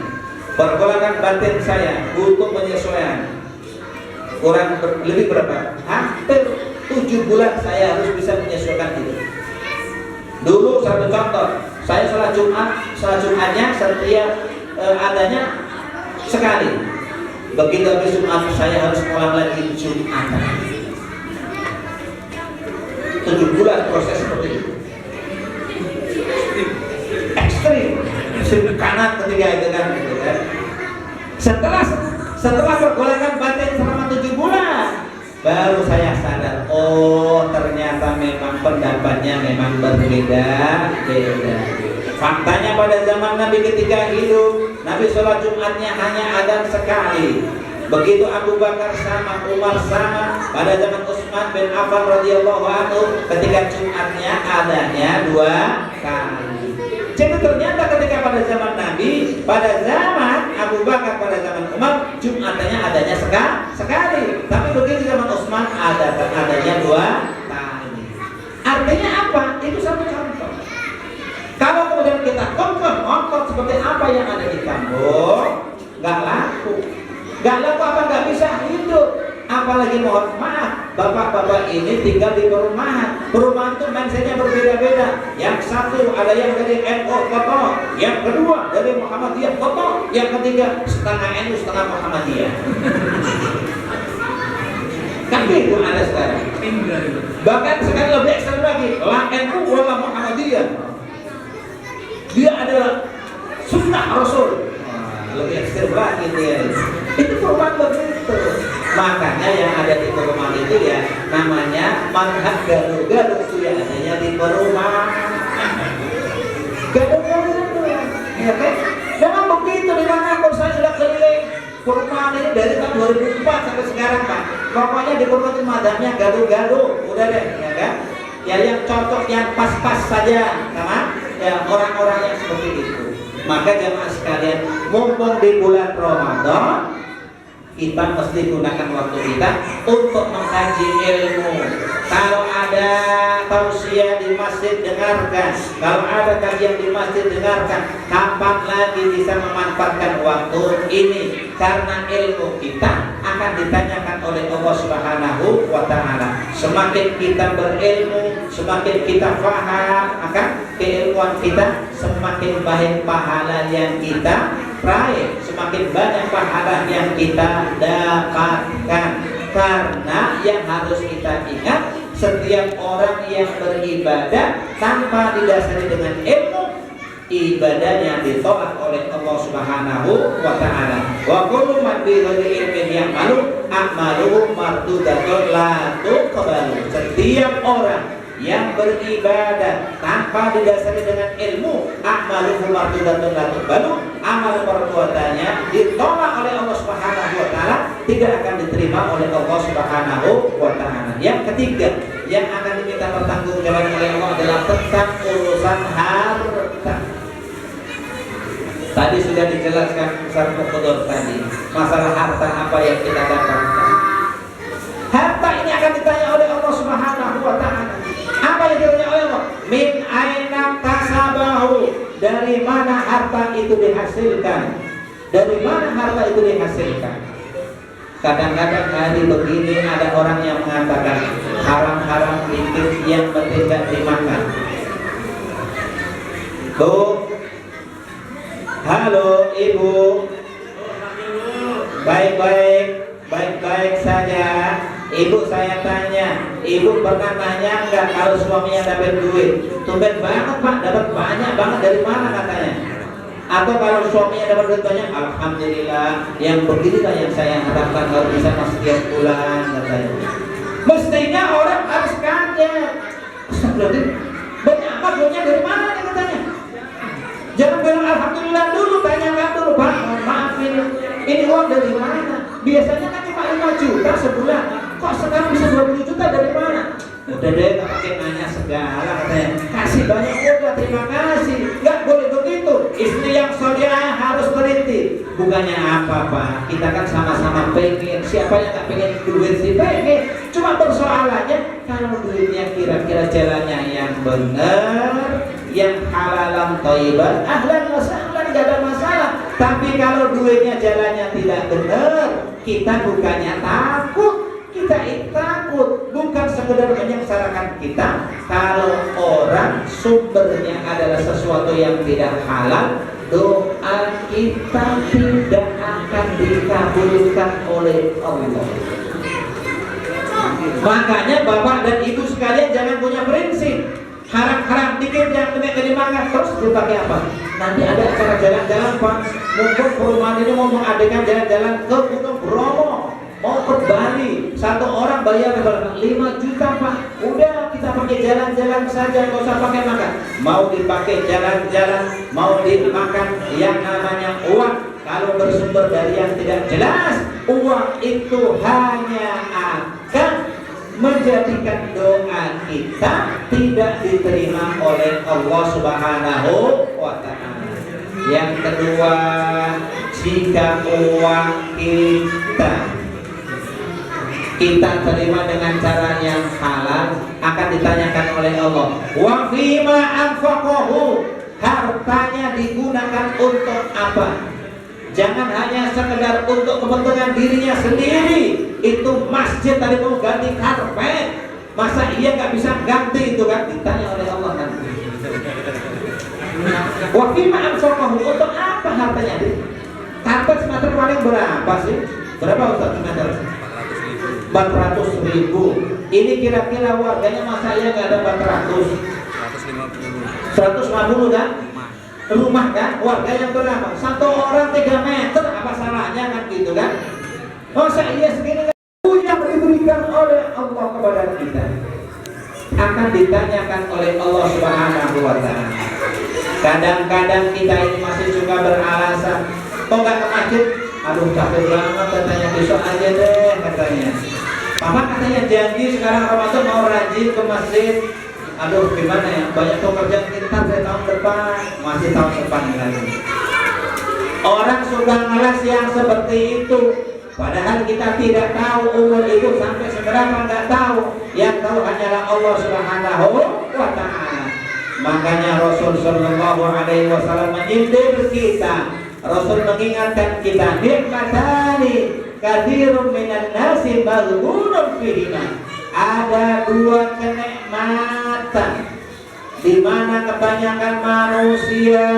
Pergolakan batin saya butuh penyesuaian. Kurang lebih berapa? Hampir 7 bulan saya harus bisa menyesuaikan itu. Dulu satu contoh, saya sholat Jumatnya setiap adanya sekali. Begitu habis Jumat saya harus pulang lagi Jumatan. 7 bulan proses seperti itu. Ekstrim, kanan ketika itu kan, gitu kan. Setelah pergolakan batin selama 7 bulan, baru saya sadar, oh ternyata memang faktanya memang berbeda-beda. Faktanya pada zaman Nabi ketika hidup, Nabi sholat Jumatnya hanya adzan sekali. Begitu Abu Bakar sama, Umar sama, pada zaman Utsman bin Affan radhiyallahu anhu ketika Jumatnya adanya 2 kali. Jadi ternyata ketika pada zaman Nabi, pada zaman Abu Bakar, pada zaman Umar, Jumatnya adanya sekali. Tapi begitu zaman Utsman adanya 2 kali. Artinya apa? Itu satu contoh. Kalau kemudian kita konfront seperti apa yang ada di kampung, nggak laku. Nggak laku apa nggak bisa hidup. Apalagi mohon maaf, bapak-bapak ini tinggal di perumahan. Perumahan itu mindsetnya berbeda-beda. Yang satu ada yang dari NU kotor, yang kedua dari Muhammadiyah kotor, yang ketiga setengah NU setengah Muhammadiyah. Tapi itu ada sekarang. Bahkan sekarang lebih ekstrem lagi, la NU wala Muhammadiyah. Dia adalah sunnah Rasul. Lebih ekstrem lagi dia. Itu perumahan begitu. Makanya yang ada di perumahan itu ya namanya manhaj gaduh-gaduh itu ya adanya di perumahan. Gaduh-gaduh ya kan? Memang begitu di mana pun saya sudah keliling perumahan ini dari tahun 2004 sampai sekarang Pak. Pokoknya di perumahan itu madamnya gaduh-gaduh, udah deh ya kan? Ya yang cocok, yang pas-pas saja sama ya orang-orang yang seperti itu. Maka jemaah sekalian, mumpung di bulan Ramadan, kita mesti gunakan waktu kita untuk mengkaji ilmu. Kalau ada tausiah di masjid, dengarkan. Kalau ada kajian di masjid, dengarkan. Kapan lagi bisa memanfaatkan waktu ini? Karena ilmu kita akan ditanyakan oleh Allah Subhanahu wa Ta'ala. Semakin kita berilmu, semakin kita paham akan keilmuan kita, semakin baik pahala yang kita raih, semakin banyak pahala yang kita dapatkan. Karena yang harus kita ingat, setiap orang yang beribadah tanpa didasari dengan ilmu, ibadahnya ditolak oleh Allah Subhanahu wa Ta'ala. Wa kullu man bi ghairi ilmin ya'malu a'maluhu mardudatun la tuqbalu. Setiap orang yang beribadah tanpa didasari dengan ilmu, a'maluhu mardudatun la tuqbalu, amal perbuatannya ditolak oleh Allah Subhanahu wa Ta'ala, tidak akan diterima oleh Allah Subhanahu wa Ta'ala. Yang ketiga yang akan diminta pertanggungjawaban oleh Allah adalah tentang urusan harta. Tadi sudah dijelaskan Ustaz Muqaddar tadi masalah harta apa yang kita dapatkan. Harta ini akan ditanya oleh Allah Subhanahu wa Ta'ala. Apa yang ditanya oleh Allah? Min aina kasabahu. Dari mana harta itu dihasilkan? Dari mana harta itu dihasilkan? Kadang-kadang hari begini ada orang yang mengatakan haram-haram dikit yang penting tidak dimakan. Bu, halo Ibu, baik-baik saja. Ibu saya tanya, Ibu pernah nanya nggak kalau suaminya dapat duit? Tumben banget Pak, dapat banyak banget, dari mana katanya? Atau kalau suaminya dapat duit banyak, alhamdulillah, yang beginilah yang saya harapkan kalau bisa masuk setiap bulan katanya. Mestinya orang harus kaget. Astagfirullahaladzim, banyak apa duitnya dari mana nih katanya? Jangan bilang alhamdulillah dulu, tanyakan dulu, Pak, maaf ini uang dari mana? Biasanya kan cuma 5 juta sebulan, kok sekarang bisa 20 juta dari mana? Udah deh, gak pakai nanya segala katanya. Kasih banyak udah, terima kasih. Gak boleh begitu. Istri yang solehah harus berhenti. Bukannya apa Pak, kita kan sama-sama pengen. Siapa yang gak pengen duit sih? Pengen. Cuma persoalannya kalau duitnya kira-kira jalannya yang benar, yang halalan thayyiban, ahlan wa sahlan, gak ada masalah. Tapi kalau duitnya jalannya tidak benar, kita bukannya takut, kita takut, bukan sekedar menyengsarakan kita. Kalau orang sumbernya adalah sesuatu yang tidak halal, doa kita tidak akan dikabulkan oleh Allah. Makanya Bapak dan Ibu sekalian jangan punya prinsip haram-haram dikit yang kena dimakan terus dipakai apa? Nanti ada acara jalan-jalan Pak, mungkin perumahan ini mau mengadakan jalan-jalan ke Gunung Bromo, mau ke Bali, satu orang bayar berapa? 5 juta Pak. Udah kita pakai dipakai jalan-jalan saja, nggak usah pakai makan. Mau dipakai jalan-jalan, mau dimakan, yang namanya uang kalau bersumber dari yang tidak jelas, uang itu hanya akan menjadikan doa kita tidak diterima oleh Allah Subhanahu wa Ta'ala. Yang kedua, jika uang kita terima dengan cara yang halal, akan ditanyakan oleh Allah, wa fima anfaqahu, hartanya digunakan untuk apa? Jangan hanya sekedar untuk kepentingan dirinya sendiri. Itu masjid tadi mau ganti karpet, masa iya nggak bisa ganti, itu kan ditanya oleh Allah kan. Wa fima anfaqahu, untuk apa hartanya? Karpet semeter paling berapa sih? Berapa Ustaz semeter? 400.000. Ini kira-kira warganya masa iya nggak ada 400? 150 kan? Rumah kan? Warganya berapa? Satu orang 3 meter, apa salahnya kan gitu kan? Masa iya segini kan? Yang diberikan oleh Allah kepada kita akan ditanyakan oleh Allah Subhanahu wa Ta'ala. Kadang-kadang kita ini masih suka beralasan, kok nggak ke masjid? Aduh capek banget katanya, besok aja deh katanya. Papa katanya janji sekarang Ramadan mau rajin ke masjid. Aduh gimana ya, banyak pekerjaan kita saya tahun depan, masih tahun depan lagi. Orang sudah ngeles yang seperti itu, padahal kita tidak tahu umur itu sampai seberapa, nggak tahu. Yang tahu hanyalah Allah Subhanahu wa Ta'ala. Makanya Rasul Sallallahu Alaihi Wasallam menyindir kita. Rasul mengingatkan kita, nikmatani kathirun minan nasi maghbunun fihima. Ada 2 kenikmatan di mana kebanyakan manusia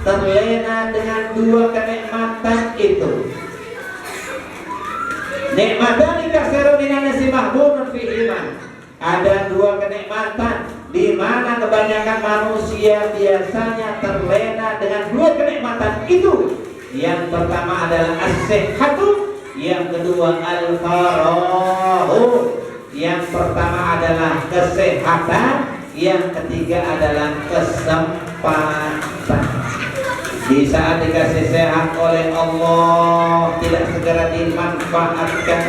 terlena dengan 2 kenikmatan itu. Nikmatani kathirun minan nasi maghbunun fihima. Ada 2 kenikmatan di mana kebanyakan manusia biasanya terlena dengan 2 kenikmatan itu. Yang pertama adalah as-sihhatu, yang kedua al-farahu. Yang pertama adalah kesehatan, yang ketiga adalah kesempatan. Di saat dikasih sehat oleh Allah tidak segera dimanfaatkan.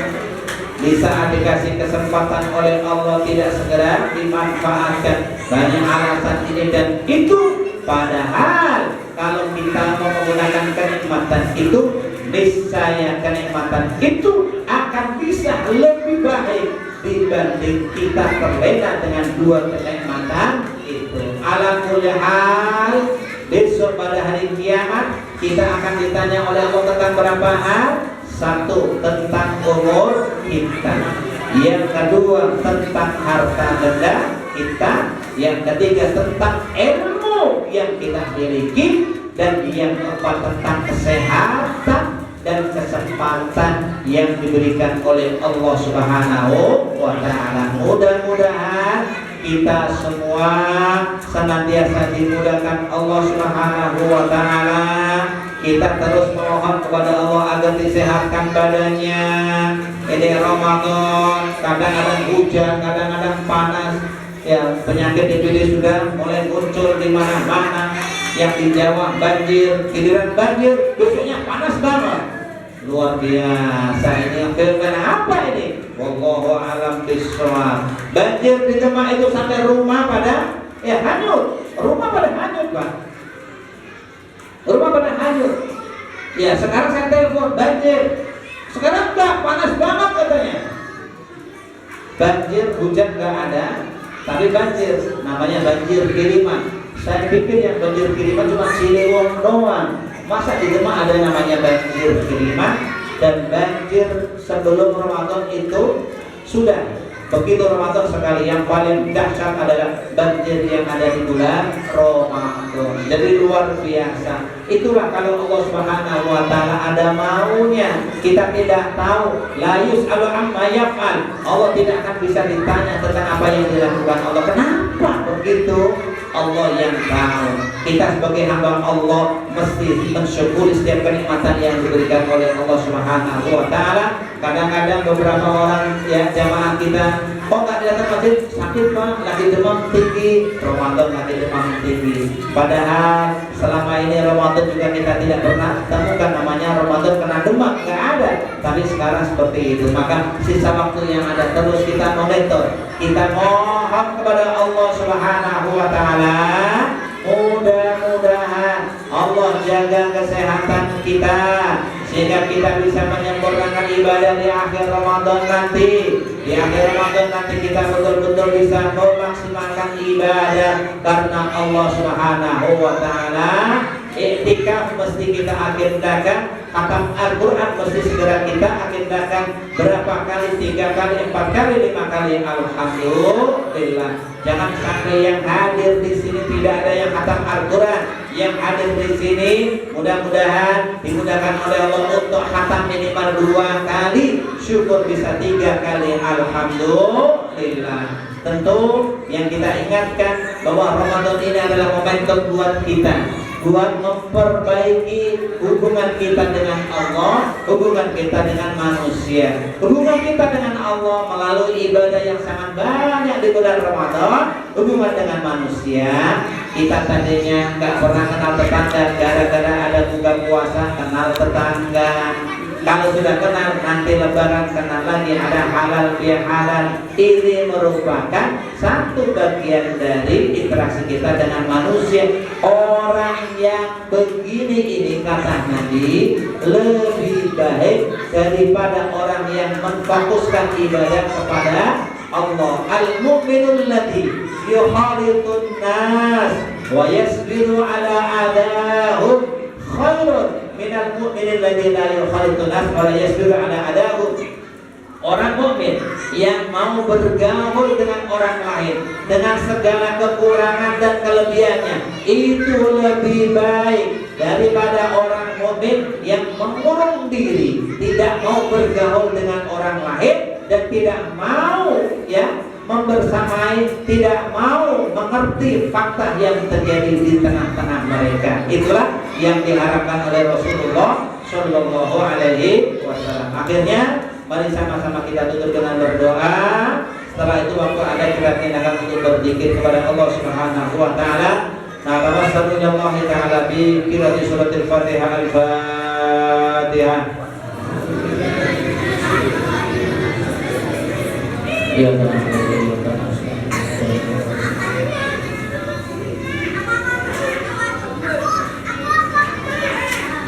Di saat dikasih kesempatan oleh Allah tidak segera dimanfaatkan. Banyak alasan ini dan itu. Padahal kalau kita mau menggunakan kenikmatan itu, niscaya kenikmatan itu akan bisa lebih baik dibanding kita terlena dengan 2 kenikmatan itu. Ala kulli hal, besok pada hari kiamat kita akan ditanya oleh Allah tentang berapa hal. 1, tentang umur kita. Yang kedua tentang harta benda kita. Yang ketiga tentang ilmu yang kita miliki. Dan yang keempat tentang kesehatan dan kesempatan yang diberikan oleh Allah Subhanahu wa Ta'ala. Mudah-mudahan kita semua senantiasa dimudahkan Allah Subhanahu wa Ta'ala. Kita terus mohon kepada Allah agar disehatkan badannya. Ini Ramadan, kadang-kadang hujan, kadang-kadang panas. Ya, penyakit ini sudah mulai muncul di mana-mana. Yang di Jawa banjir, giliran banjir, besoknya panas banget. Luar biasa ini. Fenomena apa ini? Wallahu a'lam bishawab. Banjir di Demak itu sampai rumah pada hanyut. Rumah pada hanyut, Pak. Rumah pada hanyut. Ya, sekarang saya telepon banjir. Sekarang enggak, panas banget katanya. Banjir, hujan enggak ada, tapi banjir, namanya banjir kiriman. Saya pikir yang banjir kiriman cuma Ciliwung doang. Masa di Demak ada namanya banjir kiriman? Dan banjir sebelum Ramadan itu sudah. Begitu Ramadan sekali, yang paling dahsyat adalah banjir yang ada di bulan Ramadan. Jadi luar biasa. Itulah kalau Allah Subhanahu wa Ta'ala ada maunya. Kita tidak tahu. La yus'alu amma yaf'al. Allah tidak akan bisa ditanya tentang apa yang dilakukan Allah. Kenapa begitu? Allah yang tahu. Kita sebagai hamba Allah mesti mensyukuri setiap kenikmatan yang diberikan oleh Allah Subhanahu wa Ta'ala. Kadang-kadang beberapa orang jamaah kita, kok nggak datang masjid sakit Pak, lagi demam tinggi, Ramadan lagi demam tinggi. Padahal selama ini Ramadan juga kita tidak pernah temukan namanya Ramadan kena demam, nggak ada. Tapi sekarang seperti itu. Maka sisa waktu yang ada terus kita monitor, kita mohon kepada Allah Subhanahu wa Ta'ala, mudah-mudahan Allah jaga kesehatan kita sehingga kita bisa menyempurnakan ibadah di akhir Ramadan nanti. Di akhir Ramadan nanti kita betul-betul bisa memaksimalkan ibadah karena Allah Subhanahu wa Ta'ala. Iktikaf mesti kita agendakan, khatam Al-Quran mesti segera kita agendakan. Berapa kali? 3 kali, 4 kali, 5 kali. Alhamdulillah. Jangan sampai yang hadir di sini tidak ada yang khatam Al-Quran. Yang hadir di sini mudah-mudahan dimudahkan oleh Allah untuk khatam minimal 2 kali, syukur bisa 3 kali. Alhamdulillah. Tentu yang kita ingatkan bahwa Ramadan ini adalah momentum buat kita, buat memperbaiki hubungan kita dengan Allah, hubungan kita dengan manusia. Hubungan kita dengan Allah melalui ibadah yang sangat banyak di bulan Ramadan. Hubungan dengan manusia, kita tadinya nggak pernah kenal tetangga, gara-gara ada buka puasa kenal tetangga. Kalau sudah kenal, nanti lebaran kenal lagi, ada halal biar halal. Ini merupakan satu bagian dari interaksi kita dengan manusia. Orang yang begini ini kata Nabi lebih baik daripada orang yang memfokuskan ibadah kepada Allah. Al-mu'minul ladzi yukhalitun nas wa yasbiru ala adahum khairun minal mu'minil ladzi la yukhalitun nas wa la yasbiru ala adahum. Orang mukmin yang mau bergaul dengan orang lain dengan segala kekurangan dan kelebihannya itu lebih baik daripada orang mukmin yang mengurung diri, tidak mau bergaul dengan orang lain dan tidak mau membersamai, tidak mau mengerti fakta yang terjadi di tengah-tengah mereka. Itulah yang diharapkan oleh Rasulullah Shallallahu Alaihi Wasallam. Akhirnya mari sama-sama kita tutup dengan berdoa. Setelah itu waktu ada kita tindakan untuk berzikir kepada Allah Subhanahu wa Ta'ala. Nah, tawassalna Allah Ta'ala bi qiraati suratul Fatihah al-Fatihah. Ya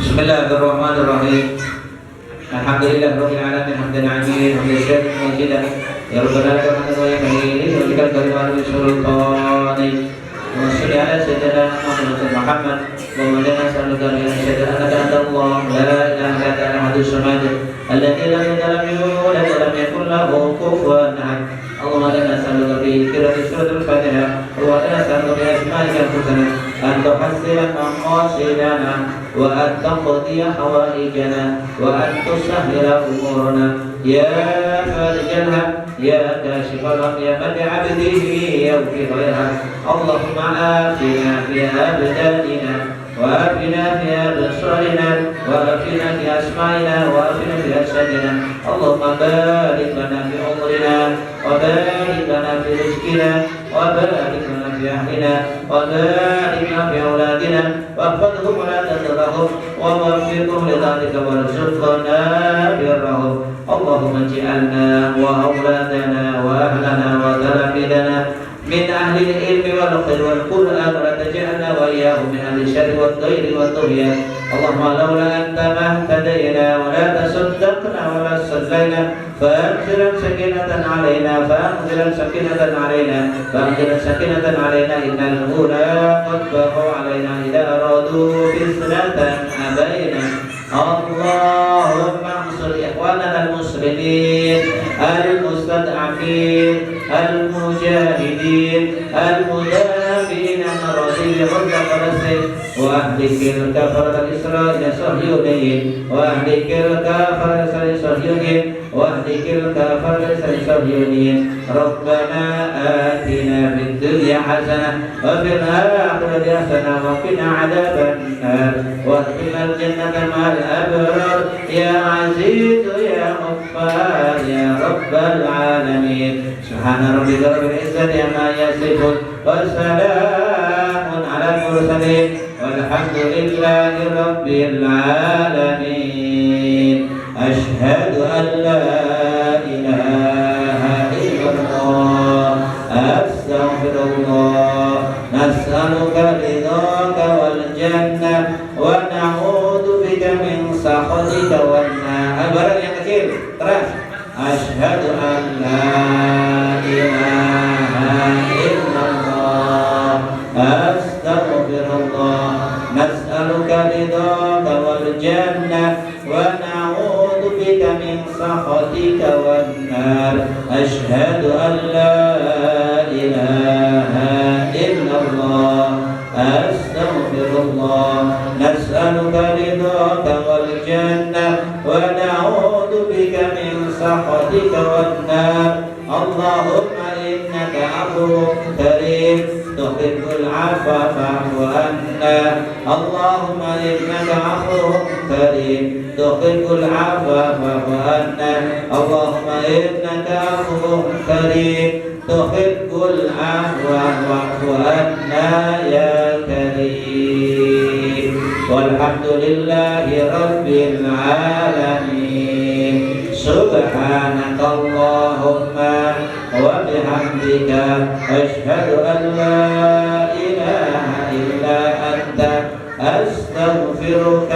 Bismillahirrahmanirrahim. Alhamdulillah rabbil alamin hamdan 'aliyan hamdan syakiran majidan ya rabbal alamin wa ya karim wa bikal karim sultani wa salli ala sayyidina Muhammad wa madana sallallahu alaihi wasallam anna Allah la ilaha illa anta as-samad alladzi lam yalid wa lam yakul lahu kufuwan ahad. Allahumma inna nas'aluka bi qiraati suratul Fatihah wa nas'aluka bi asma'ika al-husna an tuhassina maqasidana wa an taqdiya hawaijana wa an tusahhila umurana ya farijalha ya kashifal ya man 'abdihi yawfi khairha. Allahumma afina fi abdanina wa afina fi absarina wa afina fi asma'ina wa afina fi ajsadina. Allahumma barik lana fi umrina wa barik lana fi rizqina wa barik lana fi ahlina wa barik lana fi auladina wa khudhum wa la tadurrahum wa waffiqhum li dhalika warzuqna birrahum. Allahumma ij'alna wa auladana wa ahlana wa dharamidana min ahli al-ilmi wal khair wal Qur'an wa la taj'alna wa iyyahum min ahli syarri wad dhairi wad tughyan. Allahumma laula anta mahtadayna wa la tasaddaqna wa la sallaina فأنزل سكينة علينا فأنزل سكينة علينا فأنزل سكينة علينا إن الأولى قد بقوا علينا إذا أرادوا فتنة أبينا. اللهم انصر إخواننا المسلمين المستضعفين المجاهدين المدافعين عن رضي غزة فلسطين وأهلك الكفرة الإسرائيل صهيونيين وأهلك الكفرة الصهيونيين وأهلك الكفرة الصهيونيين ربنا آتنا في الدنيا حسنة وفي الآخرة حسنة وقنا عذاب النار وادخلنا الجنة مع الأبرار يا عزيز يا غفار يا رب العالمين سبحان ربك رب العزة عما يصفون وسلام على المرسلين والحمد لله رب العالمين أشهد أن لا إله إلا الله أستغفر الله نسألك رضاك والجنة ونعوذ بك من سخطك والنار barang yang kecil terus أشهد أن لا إله إلا الله أستغفر الله نسألك رضاك والجنة ونعوذ بك من سخطك والنار أشهد أن لا إله إلا الله أستغفر الله نسألك رضاك والجنة ونعوذ بك من سخطك والنار اللهم إنك عفو كريم تحب العفو فاعف عنا اللهم إنك عفو كريم تحب العفو فاعف عنا اللهم إنك عفو كريم تحب العفو فاعف عنا يا كريم والحمد لله رب العالمين سبحانك اللهم وبحمدك أشهد أن لا إله إلا أنت أستغفرك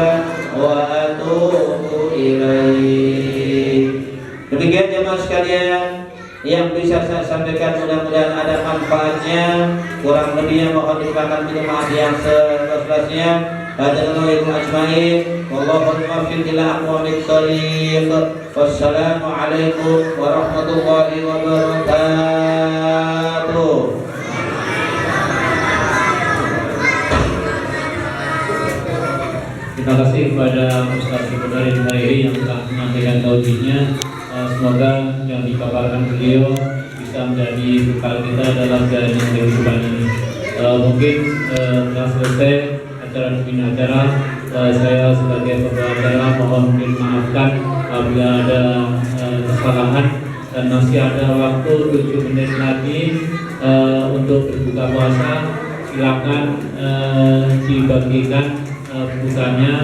وأتوب إليك. Demikian jemaah sekalian yang bisa saya sampaikan, mudah-mudahan ada manfaatnya. Kurang lebihnya mohon dimaafkan minta maaf yang sebesar-besarnya. Hadirin ajmain, wallahu muwaffiq ila aqwamit thoriq. Wassalamualaikum warahmatullahi wabarakatuh. Terima kasih kepada Ustaz Ibrahim Khairi yang telah menyampaikan tauhidnya. Semoga yang dipaparkan beliau bisa menjadi bekal kita dalam jalan kehidupan ini. Mungkin telah selesai acara demi acara. Saya sebagai pembawa acara mohon dimaafkan apabila ada kesalahan, dan masih ada waktu 7 menit lagi untuk berbuka puasa. Silakan dibagikan bukanya,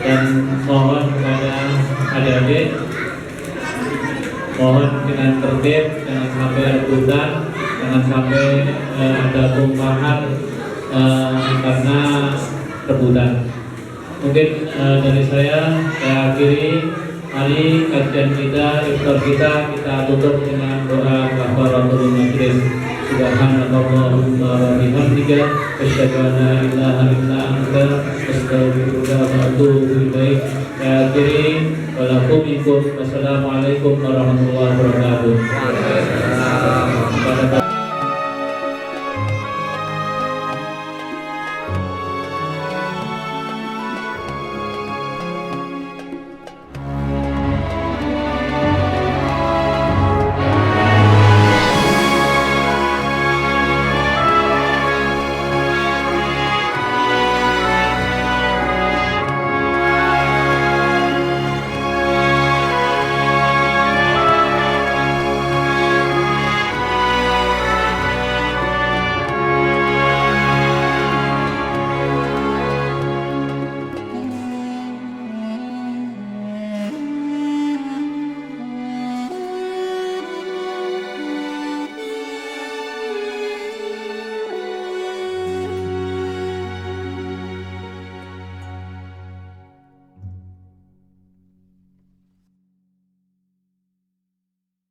dan mohon kepada adik-adik mohon dengan tertib, jangan sampai rebutan, jangan sampai ada tumpahan karena rebutan. Mungkin dari saya akhiri. Mari kajian kita, iftar kita tutup dengan doa kafaratul majlis. Subhanallahumma wa bihamdika asyhadu an la ilaha illa anta astaghfiruka wa atubu ilaik. Akhiri wa lakum minkum. Wassalamualaikum warahmatullahi wabarakatuh.